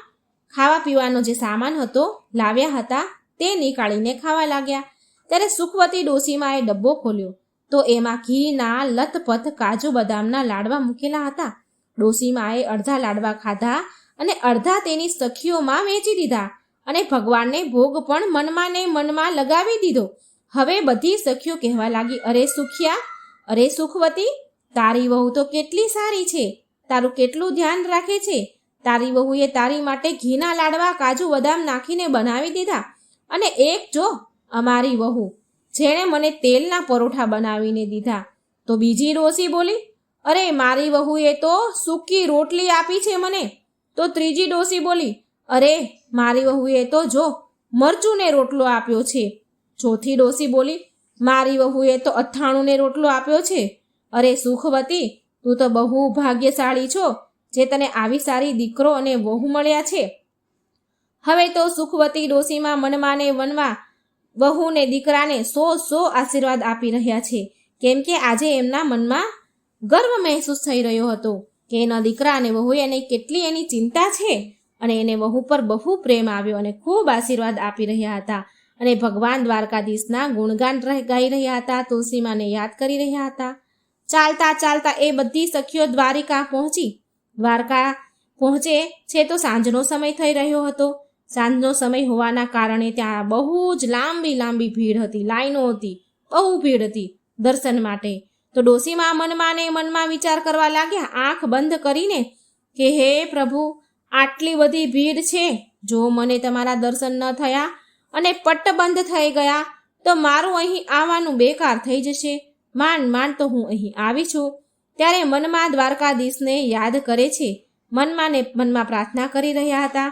ખાવા પીવાનો જે સામાન હતો લાવ્યા હતા તે નીકાળીને ખાવા લાગ્યા. ત્યારે સુખવતી ડોસીમાએ ડબ્બો ખોલ્યો તો એમાં ઘીના લથપથ કાજુ બદામના લાડવા મૂકેલા હતા. ડોસીમાએ અડધા લાડવા ખાધા અને અડધા તેની સખીઓમાં વેચી દીધા અને ભગવાનને ભોગ પણ મનમાં ને મનમાં લગાવી દીધો. હવે બધી સખીઓ કહેવા લાગી, અરે સુખિયા, અરે સુખવતી, તારી વહુ તો કેટલી સારી છે, તારું કેટલું ધ્યાન રાખે છે. તારી વહુએ તારી માટે ઘીના લાડવા કાજુ બદામ નાખીને બનાવી દીધા. અને એક જો અમારી વહુ, જેણે મને તેલના પરોઠા બનાવીને દીધા. તો બીજી ડોસી બોલી, અરે મારી વહુએ તો સૂકી રોટલી આપી છે મને. તો ત્રીજી ડોસી બોલી, અરે મારી વહુએ તો જો મરચુંને રોટલો આપ્યો છે. ચોથી ડોસી બોલી, મારી વહુએ તો અથાણુંને રોટલો આપ્યો છે. અરે સુખવતી, તું તો બહુ ભાગ્યશાળી છો, જે તને આવી સારી દીકરો અને વહુ મળ્યા છે. હવે તો સુખવતી ડોસીમાં મનમાં ને મનમાં વહુ ને દીકરાને 100 આશીર્વાદ આપી રહ્યા છે. કેમ કે આજે એમના મનમાં ગર્વ મહેસૂસ થઈ રહ્યો હતો કે એના દીકરા અને વહુએ એને કેટલી એની ચિંતા છે, અને એને વહુ પર બહુ પ્રેમ આવ્યો અને ખૂબ આશીર્વાદ આપી રહ્યા હતા. અને ભગવાન દ્વારકાધીશના ગુણગાન ગાઈ રહ્યા હતા, તુલસીમાને યાદ કરી રહ્યા હતા. ચાલતા ચાલતા એ બધી સખીઓ દ્વારિકા પહોંચી. દ્વારકા પહોંચે છે તો સાંજનો સમય થઈ રહ્યો હતો. સાંજનો સમય હોવાના કારણે ત્યાં બહુ જ લાંબી ભીડ હતી, લાઈનો હતી, બહુ ભીડ હતી દર્શન માટે. તો ડોસીમાં મનમાં ને મનમાં વિચાર કરવા લાગ્યા, આંખ બંધ કરીને, કે હે પ્રભુ, આટલી બધી ભીડ છે, જો મને તમારા દર્શન ન થયા અને પટ્ટ બંધ થઈ ગયા તો મારું અહીં આવવાનું બેકાર થઈ જશે. માંડ તો હું અહીં આવી છું. ત્યારે મનમાં દ્વારકાધીશને યાદ કરે છે. મનમાં ને મનમાં પ્રાર્થના કરી રહ્યા હતા,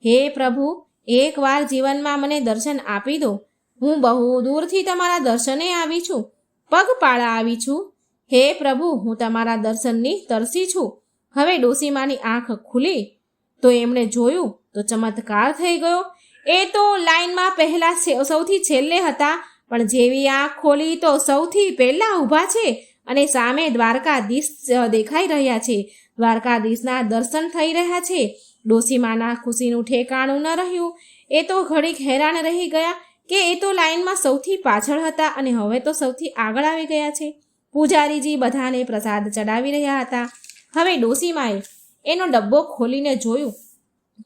હે પ્રભુ, એકવાર જીવનમાં મને દર્શન આપી દો. હું બહુ દૂરથી તમારા દર્શને આવી છું, પગપાળા આવી છું. હે પ્રભુ, હું તમારા દર્શનની તરસી છું. હવે ડોસીમાની આંખ ખુલી તો એમણે જોયું તો ચમત્કાર થઈ ગયો. એ તો લાઈનમાં પહેલા સૌથી છેલ્લે હતા, પણ જેવી આંખ ખોલી તો સૌથી પહેલા ઊભા છે અને સામે દ્વારકાધીશ દેખાઈ રહ્યા છે. દ્વારકાધીશના દર્શન થઈ રહ્યા છે. ડોસીમાના ખુશીનું ઠેકાણું ન રહ્યું. એ તો ઘડીક હેરાન રહી ગયા કે એ તો લાઈનમાં સૌથી પાછળ હતા અને હવે તો સૌથી આગળ આવી ગયા છે. પૂજારીજી બધાને પ્રસાદ ચડાવી રહ્યા હતા. હવે ડોસીમાએ એનો ડબ્બો ખોલીને જોયું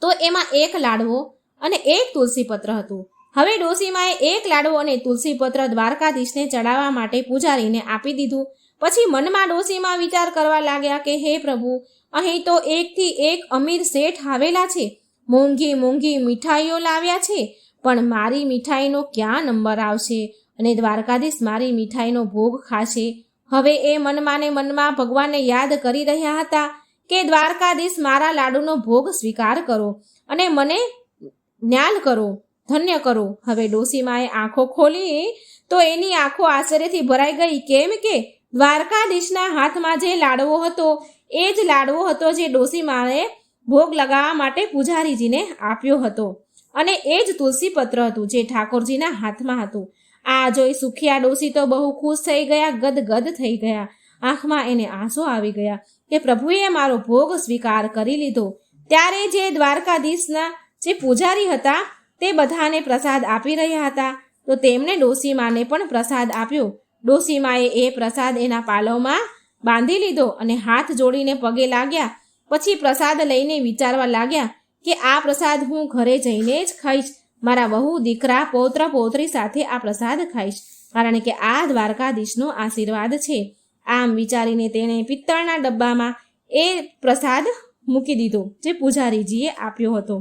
તો એમાં એક લાડવો અને એક તુલસીપત્ર હતું. હવે ડોસીમાએ એક લાડવો અને તુલસીપત્ર દ્વારકાધીશને ચડાવવા માટે પૂજારીને આપી દીધું. પછી મનમાં ડોસીમાં વિચાર કરવા લાગ્યા કે હે પ્રભુ, અહીં તો એકથી એક અમીર શેઠ આવેલા છે, મોંઘી મીઠાઈઓ લાવ્યા છે, પણ મારી મીઠાઈનો ક્યાં નંબર આવશે અને દ્વારકાધીશ મારી મીઠાઈનો ભોગ ખાશે. હવે એ મનમાં ને મનમાં ભગવાનને યાદ કરી રહ્યા હતા કે દ્વારકાધીશ મારા લાડુનો ભોગ સ્વીકાર કરો અને મને જ્ઞાન કરો, ધન્ય કરો. હવે ડોસીમાએ આંખો ખોલી તો એની આંખો આશ્ચર્યથી ભરાઈ ગઈ. કેમ કે દ્વારકાધીશના હાથમાં જે લાડવો હતો એ જ લાડવો હતો જે ડોસીમાએ ભોગ લગાવવા માટે પૂજારીજીને આપ્યો હતો, અને એ જ તુલસીપત્ર હતું જે ઠાકોરજીના હાથમાં હતું. આ જોઈ સુખિયા ડોસી તો બહુ ખુશ થઈ ગયા, ગદગદ થઈ ગયા. આંખમાં એને આંસુ આવી ગયા કે પ્રભુએ મારો ભોગ સ્વીકાર કરી લીધો. ત્યારે જે દ્વારકાધીશના જે પૂજારી હતા તે બધાને પ્રસાદ આપી રહ્યા હતા, તો તેમણે ડોસીમાને પણ પ્રસાદ આપ્યો. ડોસીમાએ એ પ્રસાદ એના પાલવમાં બાંધી લીધો અને હાથ જોડીને પગે લાગ્યા. પછી પ્રસાદ લઈને વિચારવા લાગ્યા કે આ પ્રસાદ હું ઘરે જઈને જ ખાઈશ, મારા વહુ દીકરા પૌત્ર પૌત્રી સાથે આ પ્રસાદ ખાઈશ, કારણ કે આ દ્વારકાધીશનો આશીર્વાદ છે. આમ વિચારીને તેણે પિત્તળના ડબ્બામાં એ પ્રસાદ મૂકી દીધો જે પૂજારીજીએ આપ્યો હતો.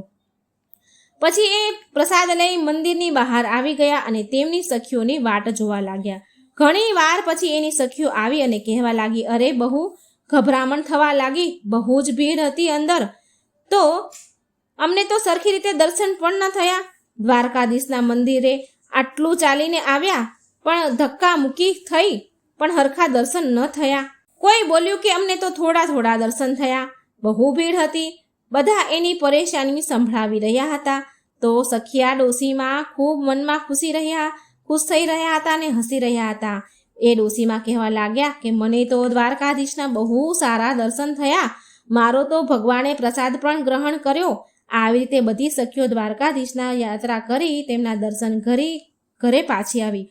પછી એ પ્રસાદ લઈ મંદિરની બહાર આવી ગયા અને તેમની સખીઓની વાટ જોવા લાગ્યા. ઘણી વાર પછી એની સખીઓ આવી અને કહેવા લાગી, અરે બહુ ગભરામણ થવા લાગી, બહુ જ ભીડ હતી અંદર, તો અમને તો સરખી રીતે દર્શન પણ ન થયા. દ્વારકાધીશના મંદિરે આટલું ચાલીને આવ્યા પણ ધક્કા મૂકી થઈ પણ હરખા દર્શન ન થયા. કોઈ બોલ્યું કે અમને તો થોડા દર્શન થયા. બહુ ભીડ હતી. બધા એની પરેશાની સંભળાવી રહ્યા હતા. તો સખિયા ડોસીમાં ખૂબ મનમાં ખુશ થઈ રહ્યા હતા અને હસી રહ્યા હતા. એ ડોસીમાં કહેવા લાગ્યા કે મને તો દ્વારકાધીશના બહુ સારા દર્શન થયા, મારો તો ભગવાને પ્રસાદ પણ ગ્રહણ કર્યો. આવી રીતે બધી સખીઓ દ્વારકાધીશના યાત્રા કરી તેમના દર્શન ઘરે પાછી આવી.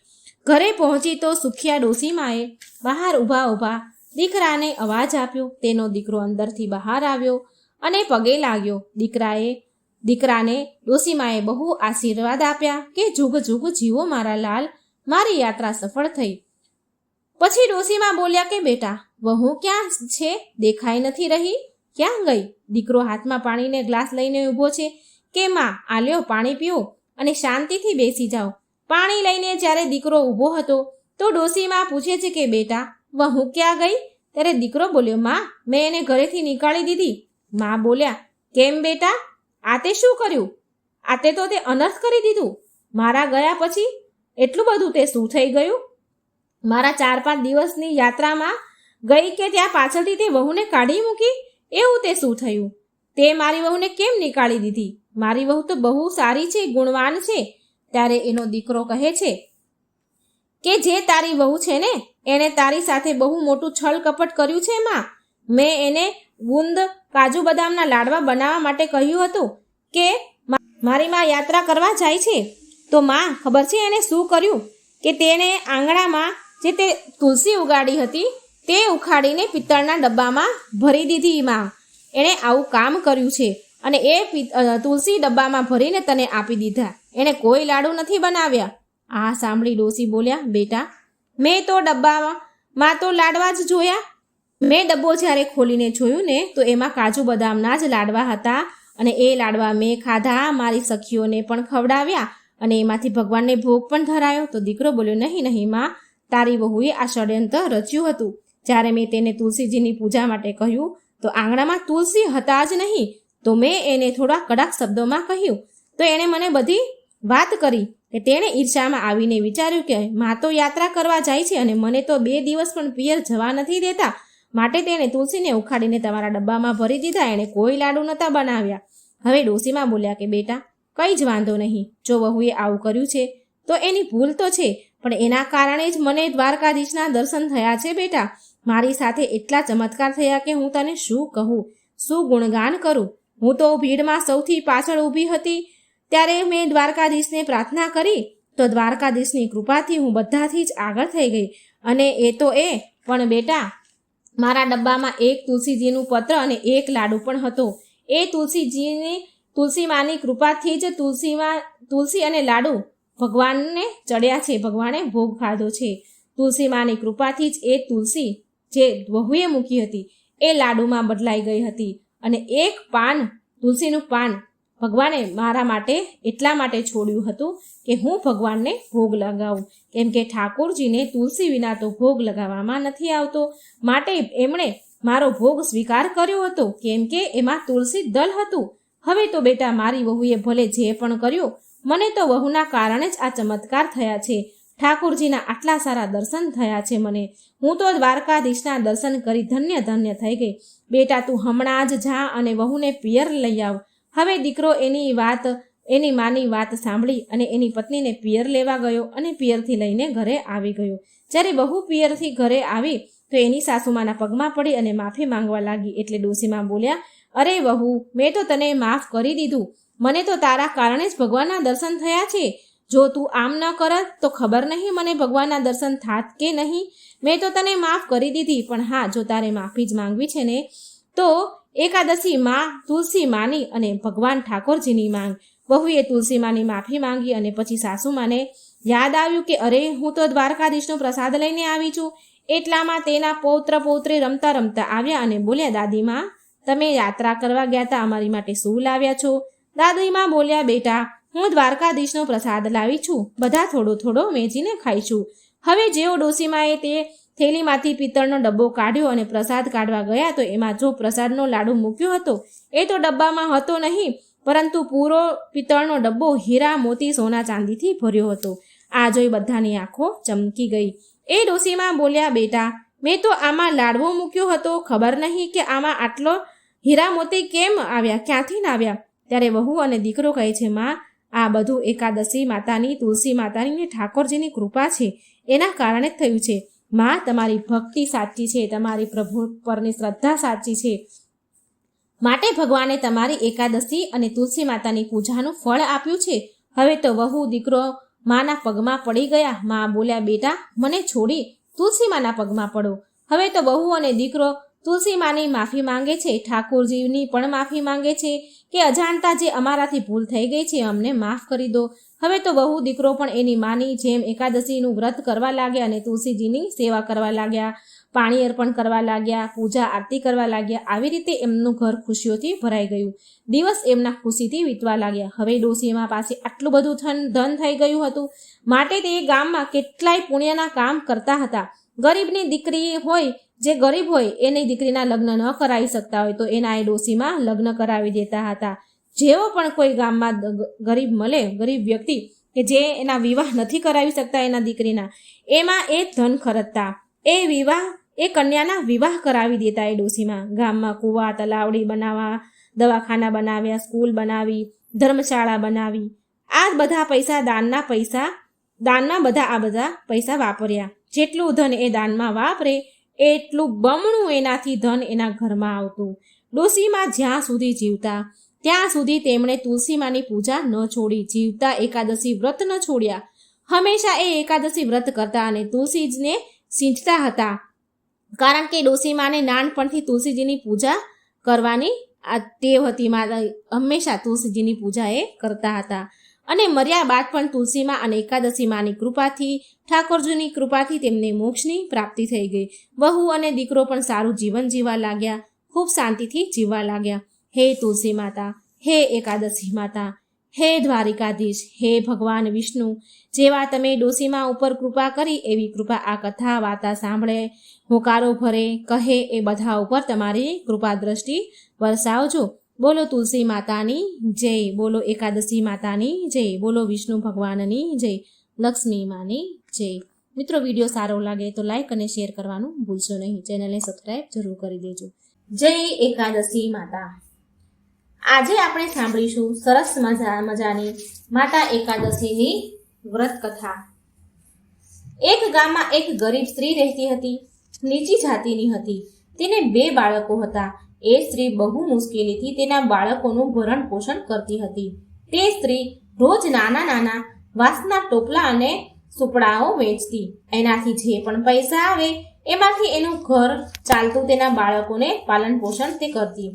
ઘરે પહોંચી તો સુખિયા ડોસીમાએ બહાર ઊભા દીકરાને અવાજ આપ્યો. તેનો દીકરો અંદરથી બહાર આવ્યો અને પગે લાગ્યો. દીકરાને ડોસીમાએ બહુ આશીર્વાદ આપ્યા કે જુગ જુગ જીવો મારા લાલ, મારી યાત્રા સફળ થઈ. પછી ડોશીમાં બોલ્યા કે બેટા વહુ ક્યાં છે, દેખાઈ નથી રહી, ક્યાં ગઈ? દીકરો હાથમાં પાણીને ગ્લાસ લઈને ઊભો છે કે માં આ લ્યો પાણી પીઓ અને શાંતિથી બેસી જાઓ. પાણી લઈને જ્યારે દીકરો ઊભો હતો તો ડોશીમાં પૂછે છે કે બેટા વહુ ક્યાં ગઈ? ત્યારે દીકરો બોલ્યો માં મેં એને ઘરેથી નીકાળી દીધી. માં બોલ્યા કેમ બેટા, આ તે શું કર્યું? આ તે તો તે અનર્થ કરી દીધું. મારા ગયા પછી એટલું બધું તે શું થઈ ગયું? મારા 4-5 દિવસની યાત્રામાં ગઈ કે ત્યાં પાછળથી તે વહુને કાઢી મૂકી, એવું તે શું થયું? તે મારી વહુને કેમ નીકાળી દીધી? મારી વહુ તો બહુ સારી છે, ગુણવાન છે. ત્યારે એનો દીકરો કહે છે કે જે તારી વહુ છે ને એણે તારી સાથે બહુ મોટું છળ કપટ કર્યું છે માં. મેં એને ગુંદ કાજુ બદામના લાડવા બનાવવા માટે કહ્યું હતું કે મારી માં યાત્રા કરવા જાય છે. તો માં ખબર છે એણે શું કર્યું? કે તેણે આંગણામાં જે તે તુલસી ઉગાડી હતી તે ઉખાડીને પિત્તળના ડબ્બામાં ભરી દીધી. માં એણે આવું કામ કર્યું છે અને એ તુલસી ડબ્બામાં ભરીને તને આપી દીધા. એણે કોઈ લાડુ નથી બનાવ્યા. આ સાંભળી ડોશી બોલ્યા બેટા મેં તો ડબ્બામાં તો લાડવા જ જોયા. મેં ડબ્બો જ્યારે ખોલીને જોયું ને તો એમાં કાજુ બદામના જ લાડવા હતા અને એ લાડવા મેં ખાધા, મારી સખીઓને પણ ખવડાવ્યા અને એમાંથી ભગવાનને ભોગ પણ ધરાયો. તો દીકરો બોલ્યો નહીં નહીં માં, તારી વહુએ આ ષડયંત્ર રચ્યું હતું. જ્યારે મેં તેને તુલસીજીની પૂજા માટે કહ્યું તો આંગણામાં તુલસી હતા જ નહીં. તો મેં એને થોડા કડક શબ્દોમાં કહ્યું તો એણે મને બધી વાત કરી કે તેણે ઈર્ષામાં આવીને વિચાર્યું કે માં તો યાત્રા કરવા જાય છે અને મને તો 2 દિવસ પણ પિયર જવા નથી દેતા, માટે તેણે તુલસીને ઉખાડીને તમારા ડબ્બામાં ભરી દીધા. એણે કોઈ લાડુ નહોતા બનાવ્યા. હવે ડોશીમાં બોલ્યા કે બેટા કંઈ જ વાંધો નહીં, જો વહુએ આવું કર્યું છે તો એની ભૂલ તો છે, પણ એના કારણે જ મને દ્વારકાધીશના દર્શન થયા છે બેટા. મારી સાથે એટલા ચમત્કાર થયા કે હું તને શું કહું, શું ગુણગાન કરું. હું તો ભીડમાં સૌથી પાછળ ઊભી હતી ત્યારે મેં દ્વારકાધીશને પ્રાર્થના કરી તો દ્વારકાધીશની કૃપાથી હું બધાથી જ આગળ થઈ ગઈ. અને એ તો એ પણ બેટા મારા ડબ્બામાં એક તુલસીજીનું પત્ર અને એક લાડુ પણ હતો. એ તુલસી માની કૃપાથી જ તુલસી અને લાડુ ભગવાનને ચડ્યા છે, ભગવાને ભોગ ખાધો છે. તુલસી માની કૃપાથી જ એ તુલસી જે વહુએ મૂકી હતી એ લાડુમાં બદલાઈ ગઈ હતી અને એક પાન તુલસીનું પાન ભગવાને મારા માટે એટલા માટે છોડ્યું હતું કે હું ભગવાનને ભોગ લગાવું, કેમ કે ઠાકોરજીને તુલસી વિના તો ભોગ લગાવવામાં નથી આવતો. માટે એમણે મારો ભોગ સ્વીકાર કર્યો હતો કેમ કે એમાં તુલસી દલ હતું. હવે તો બેટા મારી વહુએ ભલે જે પણ કર્યું, મને તો વહુના કારણે જ આ ચમત્કાર થયા છે. ઠાકોરજીના આટલા સારા દર્શન થયા છે મને. હું તો દ્વારકાધીશના દર્શન કરી ધન્ય ધન્ય થઈ ગઈ. બેટા તું હમણાં જ જા અને વહુને પિયર લઈ આવ. હવે દીકરો એની માની વાત સાંભળી અને એની પત્નીને પિયર લેવા ગયો અને પિયરથી લઈને ઘરે આવી ગયો. જ્યારે વહુ પિયરથી ઘરે આવી તો એની સાસુમાના પગમાં પડી અને માફી માંગવા લાગી. એટલે ડોશીમાં બોલ્યા અરે વહુ, મેં તો તને માફ કરી દીધું. મને તો તારા કારણે જ ભગવાનના દર્શન થયા છે. જો તું આમ ન કરત તો ખબર નહીં મને ભગવાનના દર્શન થાત કે નહીં. મેં તો તને માફ કરી દીધી, પણ હા જો તારે માફી જ માંગવી છે ને તો એકાદશી માં તુલસી માની અને ભગવાન ઠાકોરજીની માંગ. વહુએ તુલસી માની માફી માંગી અને પછી સાસુમાને યાદ આવ્યું કે અરે હું તો દ્વારકાધીશનો પ્રસાદ લઈને આવી છું. એટલામાં તેના પૌત્ર પૌત્રી રમતા રમતા આવ્યા અને બોલ્યા દાદીમાં તમે યાત્રા કરવા ગયા હતા, અમારી માટે શું લાવ્યા છો? દાદીમાં બોલ્યા બેટા હું દ્વારકાધીશનો પ્રસાદ લાવી છું, બધા થોડો થોડો વેચીને ખાઈશું. હવે જેવો ડોશીમાએ તે થેલીમાંથી પિત્તળનો ડબ્બો કાઢ્યો અને પ્રસાદ કાઢવા ગયા તો એમાં જો પ્રસાદનો લાડુ મૂક્યો હતો એ તો ડબ્બામાં હતો નહીં, પરંતુ પૂરો પિત્તળનો ડબ્બો હીરા મોતી સોના ચાંદીથી ભર્યો હતો. આ જોઈ બધાની આંખો ચમકી ગઈ. એ ડોશીમાં બોલ્યા બેટા મેં તો આમાં લાડવો મૂક્યો હતો, ખબર નહીં કે આમાં આટલો હીરા મોતી કેમ આવ્યા, ક્યાંથી ના આવ્યા. ત્યારે વહુ અને દીકરો કહે છે માં આ બધું એકાદશી માતાની, તુલસી માતાની ને ઠાકોરજીની કૃપા છે, એના કારણે જ થયું છે. માં તમારી ભક્તિ સાચી છે, તમારી પ્રભુ પરની શ્રદ્ધા સાચી છે, માટે ભગવાને તમારી એકાદશી અને તુલસી માતાની પૂજાનું ફળ આપ્યું છે. હવે તો વહુ દીકરો માના પગમાં પડી ગયા. માં બોલ્યા બેટા મને છોડી તુલસી માના પગમાં પડો. હવે તો વહુ અને દીકરો તુલસી માની માફી માંગે છે, ઠાકોરજીની પણ માફી માંગે છે કે અજાણતા જે અમારાથી ભૂલ થઈ ગઈ છે અમને માફ કરી દો. હવે તો વહુ દીકરો પણ એની માની જેમ એકાદશીનું વ્રત કરવા લાગ્યા અને તુલસીજીની સેવા કરવા લાગ્યા, પાણી અર્પણ કરવા લાગ્યા, પૂજા આરતી કરવા લાગ્યા. આવી રીતે એમનું ઘર ખુશીઓથી ભરાઈ ગયું. દિવસ એમના ખુશીથી વીતવા લાગ્યા. હવે ડોશીમા પાસે આટલું બધું ધન થઈ ગયું હતું માટે તે ગામમાં કેટલાય પુણ્યના કામ કરતા હતા. ગરીબની દીકરી હોય, જે ગરીબ હોય એની દીકરીના લગ્ન ન કરાવી શકતા હોય તો એના એ ડોશીમાં લગ્ન કરાવી દેતા હતા. જેવો પણ કોઈ ગામમાં ગરીબ મળે, ગરીબ વ્યક્તિ કે જે એના વિવાહ નથી કરાવી શકતા એના દીકરીના, એમાં એ ધન ખર્ચતા, એ કન્યાના વિવાહ કરાવી દેતા એ ડોશીમાં. ગામમાં કૂવા, તલાવડી બનાવવા, દવાખાના બનાવ્યા, સ્કૂલ બનાવી, ધર્મશાળા બનાવી. આ બધા પૈસા દાનમાં બધા પૈસા વાપર્યા. જેટલું ધન એ દાનમાં વાપરે એટલું બમણું એનાથી ધન એના ઘરમાં આવતું. ડોશીમાં જ્યાં સુધી જીવતા ત્યાં સુધી તેમણે તુલસીમાની પૂજા ન છોડી, જીવતા એકાદશી વ્રત ન છોડ્યા. હંમેશા એ એકાદશી વ્રત કરતા અને તુલસીજીને સિંચતા હતા. કારણ કે ડોશીમાને નાનપણથી તુલસીજીની પૂજા કરવાની આ ટેવ હતી. હંમેશા તુલસીજીની પૂજા એ કરતા હતા અને મર્યા બાદ પણ તુલસીમાં અને એકાદશી માની કૃપાથી, ઠાકોરજીની કૃપાથી તેમને મોક્ષની પ્રાપ્તિ થઈ ગઈ. વહુ અને દીકરો પણ સારું જીવન જીવવા લાગ્યા, ખૂબ શાંતિથી જીવવા લાગ્યા. હે તુલસી માતા, હે એકાદશી માતા, હે દ્વારિકાધીશ, હે ભગવાન વિષ્ણુ, જેવા તમે ડોશીમા ઉપર કૃપા કરી એવી કૃપા આ કથા વાર્તા સાંભળે, હોકારો ભરે, કહે એ બધા ઉપર તમારી કૃપા દ્રષ્ટિ વરસાવજો. બોલો તુલસી માતાની જય, બોલો એકાદશી માતાની જય, બોલો વિષ્ણુ ભગવાનની જય, લક્ષ્મી માની જય. મિત્રો, વિડીયો સારો લાગે તો લાઈક અને શેર કરવાનું ભૂલશો નહીં. ચેનલને સબસ્ક્રાઈબ જરૂર કરી દેજો. જય એકાદશી માતા. આજે આપણે સાંભળીશું સરસ મજાની માતા એકાદશીની વ્રત કથા. એક ગામમાં એક ગરીબ સ્ત્રી રહેતી હતી. નીચી જાતિની હતી. તેને 2 બાળકો હતા. એ સ્ત્રી બહુ મુશ્કેલીથી તેના બાળકોનું ભરણ પોષણ કરતી હતી. તે સ્ત્રી રોજ નાના વાંસના ટોપલા અને સુપડાઓ વેચતી. એનાથી જે પણ પૈસા આવે એમાંથી એનું ઘર ચાલતું. તેના બાળકોને પાલન પોષણ તે કરતી.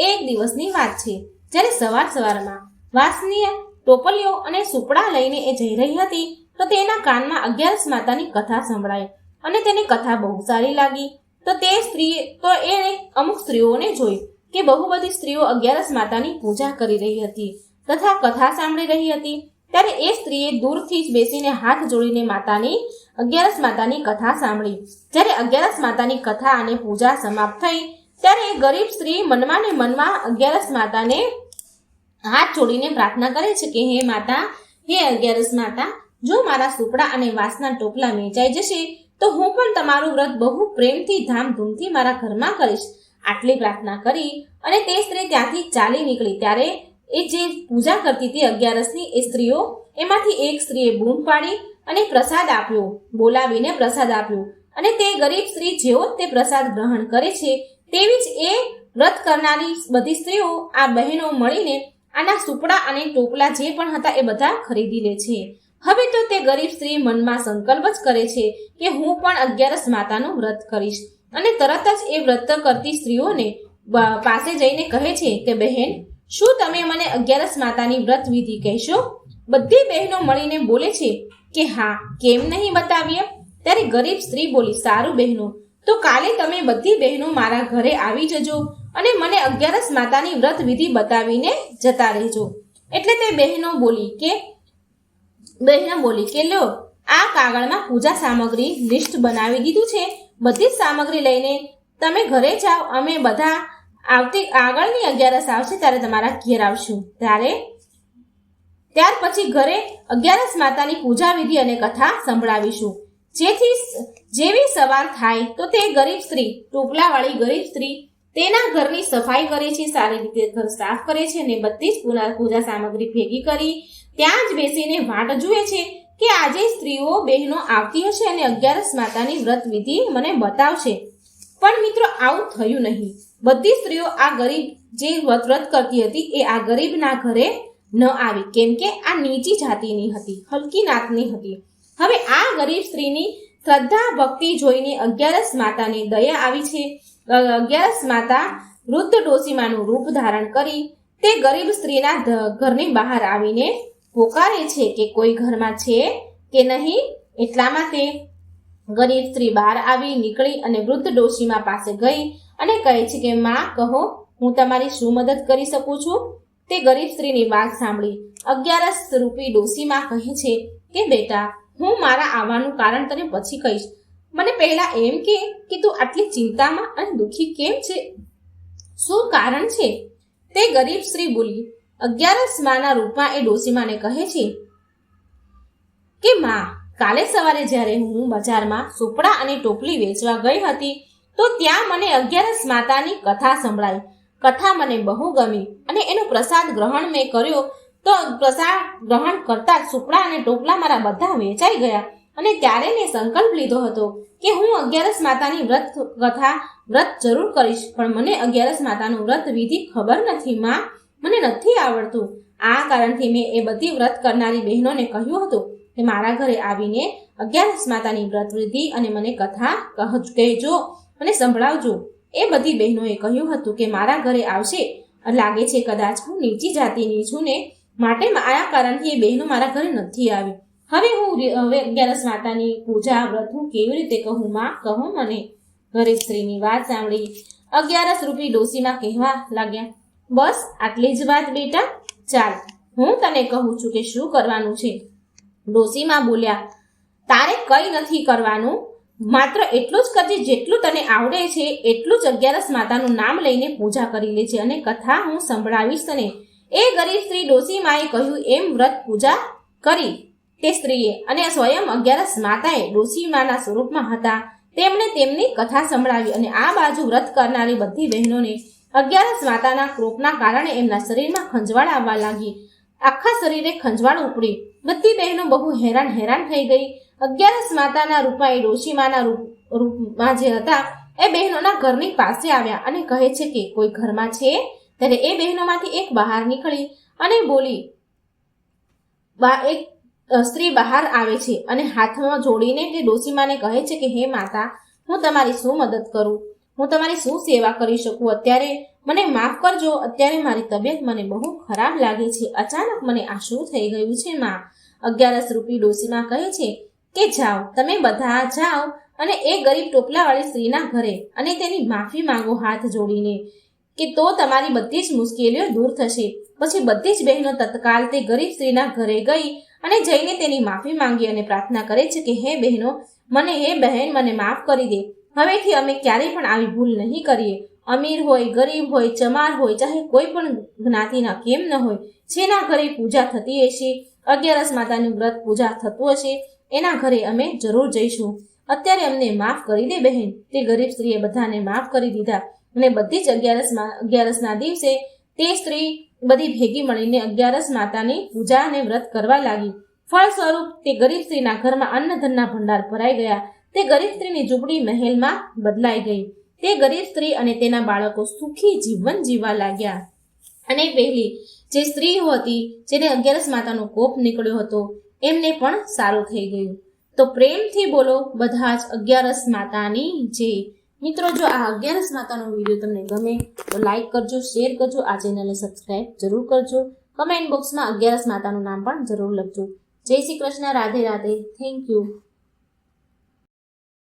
એક દિવસની વાત છે, જ્યારે સવારમાં વાંસની ટોપલીઓ અને સુપડા લઈને એ જઈ રહી હતી તો તેના કાનમાં 11 માતાની કથા સંભળાઈ અને તેને કથા બહુ સારી લાગી. તો એણે અમુક સ્ત્રીઓને જોઈ કે બહુ બધી સ્ત્રીઓ 11 માતાની પૂજા કરી રહી હતી તથા કથા સાંભળી રહી હતી. ત્યારે એ સ્ત્રીએ દૂરથી જ બેસીને હાથ જોડીને 11 માતાની કથા સાંભળી. જ્યારે 11 માતાની કથા અને પૂજા સમાપ્ત થઈ ત્યારે એ ગરીબ સ્ત્રી મનમાં 11 માતાને હાથ જોડીને પ્રાર્થના કરે છે કે હે માતા, હે 11 માતા, જો મારા સુપડા અને વાંસના ટોપલા વેચાઈ જશે તો હું પણ તમારું વ્રત બહુ પ્રેમથી ધામધૂમથી મારા ઘરમાં કરીશ. આટલી પ્રાર્થના કરી અને તે સ્ત્રી ત્યાંથી ચાલી નીકળી. ત્યારે એ જે પૂજા કરતી હતી 11ની એ સ્ત્રીઓ, એમાંથી એક સ્ત્રીએ બૂમ પાડી અને પ્રસાદ આપ્યો, બોલાવીને પ્રસાદ આપ્યો. અને તે ગરીબ સ્ત્રી જેવો તે પ્રસાદ ગ્રહણ કરે છે તેવી જ એ વ્રત કરનારી બધી સ્ત્રીઓ, આ બહેનો મળીને આના સુપડા અને ટોપલા જે પણ હતા એ બધા ખરીદી લે છે. હવે તો તે ગરીબ સ્ત્રી મનમાં સંકલ્પ જ કરે છે કે હું પણ 11 માતાનું વ્રત કરીશ. અને તરત જ એ વ્રત કરતી સ્ત્રીઓને પાસે જઈને કહે છે કે બહેન, શું તમે મને 11 માતાની વ્રત વિધિ કહેશો? બધી બહેનો મળીને બોલે છે કે હા, કેમ નહીં બતાવીએ. ત્યારે ગરીબ સ્ત્રી બોલી, સારું બહેનો, તો કાલે તમે બધી બહેનો મારા ઘરે આવી જજો અને મને 11 માતાની વ્રત વિધિ બતાવીને જતા રહેજો. એટલે તે બહેનો બોલી કે લો, આ કાગળમાં પૂજા સામગ્રી લિસ્ટ બનાવી દીધું છે. બધી જ સામગ્રી લઈને તમે ઘરે જાઓ. અમે બધા આગળની 11 આવશે ત્યારે તમારા ઘેર આવશું. ત્યાર પછી ઘરે 11 માતાની પૂજા વિધિ અને કથા સંભળાવીશું. જેવી સવાર થાય તો તે ગરીબ સ્ત્રી, ટોપલાવાળી ગરીબ સ્ત્રી તેના ઘરની સફાઈ કરે છે, સારી રીતે ઘર સાફ કરે છે અને બધી જ પૂજા સામગ્રી ભેગી કરી ત્યાં જ બેસીને વાટ જુએ છે કે આજે સ્ત્રીઓ બહેનો આવતી હશે અને 11 માતાની વ્રત વિધિ મને બતાવશે. પણ મિત્રો, આવું થયું નહીં. બધી સ્ત્રીઓ આ ગરીબ જે વ્રત કરતી હતી એ આ ગરીબના ઘરે ન આવી, કેમ કે આ નીચી જાતિની હતી, હલકી નાતની હતી. હવે આ ગરીબ સ્ત્રીની શ્રદ્ધા ભક્તિ જોઈને 11 માતાને દયા આવી છે. અગિયારસ માતા વૃદ્ધ ડોશીમાનું રૂપ ધારણ કરી તે ગરીબ સ્ત્રીના ઘરની બહાર આવીને પોકારે છે કે કોઈ ઘરમાં છે કે નહીં. એટલામાં તે ગરીબ સ્ત્રી બહાર આવી નીકળી અને વૃદ્ધ ડોશીમા પાસે ગઈ અને કહે છે કે માં, કહો હું તમારી શું મદદ કરી શકું છું. તે ગરીબ સ્ત્રીની વાત સાંભળી 11 રૂપી ડોશીમા કહે છે કે બેટા, હું મારા આવવાનું કારણ તને પછી કહીશ. મને પહેલા એમ કે તું આટલી ચિંતામાં અને દુઃખી કેમ છે? શું કારણ છે? તે ગરીબ સ્ત્રી બોલી. 11 માના રૂપમાં એ ડોશીમાને કહે છે કે માં, કાલે સવારે જ્યારે હું બજારમાં સુપડા અને ટોપલી વેચવા ગઈ હતી તો ત્યાં મને 11 માતાની કથા સંભળાઈ. કથા મને બહુ ગમી અને એનો પ્રસાદ ગ્રહણ મેં કર્યો તો પ્રસાદ ગ્રહણ કરતા જ સુપડા અને ટોપલા મારા બધા વેચાઈ ગયા અને ત્યારે મેં સંકલ્પ લીધો હતો કે હું 11 માતાની વ્રત જરૂર કરીશ. પણ મને 11 માતાનું વ્રત વિધિ ખબર નથી માં, મને નથી આવડતું. આ કારણથી મેં એ બધી વ્રત કરનારી બહેનોને કહ્યું હતું કે મારા ઘરે આવીને 11 માતાની વ્રત વિધિ અને મને કથા કહેજો અને સંભળાવજો. એ બધી બહેનોએ કહ્યું હતું કે મારા ઘરે આવશે. લાગે છે કદાચ હું નીચી જાતિની છું ને માટે આ કારણથી એ બહેનો મારા ઘરે નથી આવી. હવે 11 માતાની પૂજા વ્રત હું કેવી રીતે કહું માં, કહો મને. ગરીબ સ્ત્રીની વાત સાંભળી 11 રૂપી ડોશીમાં કહેવા લાગ્યા, બસ આટલી જ વાત બેટા, ચાલ હું તને કહું છું કે શું કરવાનું છે. ડોશીમાં બોલ્યા, તારે કંઈ નથી કરવાનું, માત્ર એટલું જ કરજે જેટલું તને આવડે છે એટલું જ 11 માતાનું નામ લઈને પૂજા કરી લેજે અને કથા હું સંભળાવીશ તને. એ ગરીબ સ્ત્રી ડોશીમાએ કહ્યું એમ વ્રત પૂજા કરી તે સ્ત્રીએ અને સ્વયં 11 માતાએ ડોશીમાના સ્વરૂપમાં હતા તેમણે તેમની કથા સંભળાવી અને આ બાજુ વ્રત કરનારી બધી બહેનોને 11 માતાના ક્રોપના કારણે એમના શરીરમાં ખંજવાળ આવવા લાગી. આખા શરીરે ખંજવાળ ઉપડી. બધી બહેનો બહુ હેરાન થઈ ગઈ. 11 માતાના રૂપમાં એ ડોશીમાના રૂપમાં જે હતા એ બહેનોના ઘરની પાસે આવ્યા અને કહે છે કે કોઈ ઘરમાં છે. ત્યારે એ બહેનોમાંથી એક બહાર નીકળી અને બોલી. એક સ્ત્રી બહાર આવે છે અને હાથમાં જોડીને તે ડોશીમાને કહે છે કે હે માતા, હું તમારી શું મદદ કરું? હું તમારી શું સેવા કરી શકું? અત્યારે મને માફ કરજો. અત્યારે મારી તબિયત મને બહુ ખરાબ લાગે છે. અચાનક મને આ શું થઈ ગયું છે માં? 11 રૂપી ડોશીમા કહે છે કે જાઓ, તમે બધા જાઓ અને એ ગરીબ ટોપલાવાળી સ્ત્રીના ઘરે અને તેની માફી માંગો હાથ જોડીને, કે તો તમારી બધી જ મુશ્કેલીઓ દૂર થશે. પછી બધી જ બહેનો તત્કાલ તે ગરીબ સ્ત્રીના ઘરે ગઈ અને જઈને તેની માફી માંગી અને પ્રાર્થના કરે છે કે હે બહેન મને માફ કરી દે. હવેથી અમે ક્યારેય પણ આવી ભૂલ નહીં કરીએ. અમીર હોય, ગરીબ હોય, ચમાર હોય, ચાહે કોઈ પણ જ્ઞાતિના કેમ ન હોય, જેના ઘરે પૂજા થતી હશે, 11 માતાનું વ્રત પૂજા થતું હશે, એના ઘરે અમે જરૂર જઈશું. અત્યારે અમને માફ કરી દે બહેન. તે ગરીબ સ્ત્રીએ બધાને માફ કરી દીધા અને બધી જ 11 દિવસે તે સ્ત્રી બધી ભેગી મળીને 11 માતાની પૂજા અને વ્રત કરવા લાગી. ફળ સ્વરૂપ તે ગરીબ સ્ત્રીના ઘરમાં અન્નધનના ભંડાર ભરાઈ ગયા. તે ગરીબ સ્ત્રીની ઝૂંપડી મહેલમાં બદલાઈ ગઈ. તે ગરીબ સ્ત્રી અને તેના બાળકો સુખી જીવન જીવવા લાગ્યા. અને પહેલી જે સ્ત્રી હતી જેને 11 માતાનો કોપ નીકળ્યો હતો એમને પણ સારું થઈ ગયું. તો પ્રેમથી બોલો બધા જ 11 માતાની જય. મિત્રો, જો આ 11 માતાનો વિડીયો તમને ગમે તો લાઈક કરજો, શેર કરજો, આ ચેનલને સબસ્ક્રાઈબ જરૂર કરજો. કમેન્ટ બોક્સમાં 11 માતાનું નામ પણ જરૂર લખજો. જય શ્રી કૃષ્ણ. રાધે રાધે. Thank you.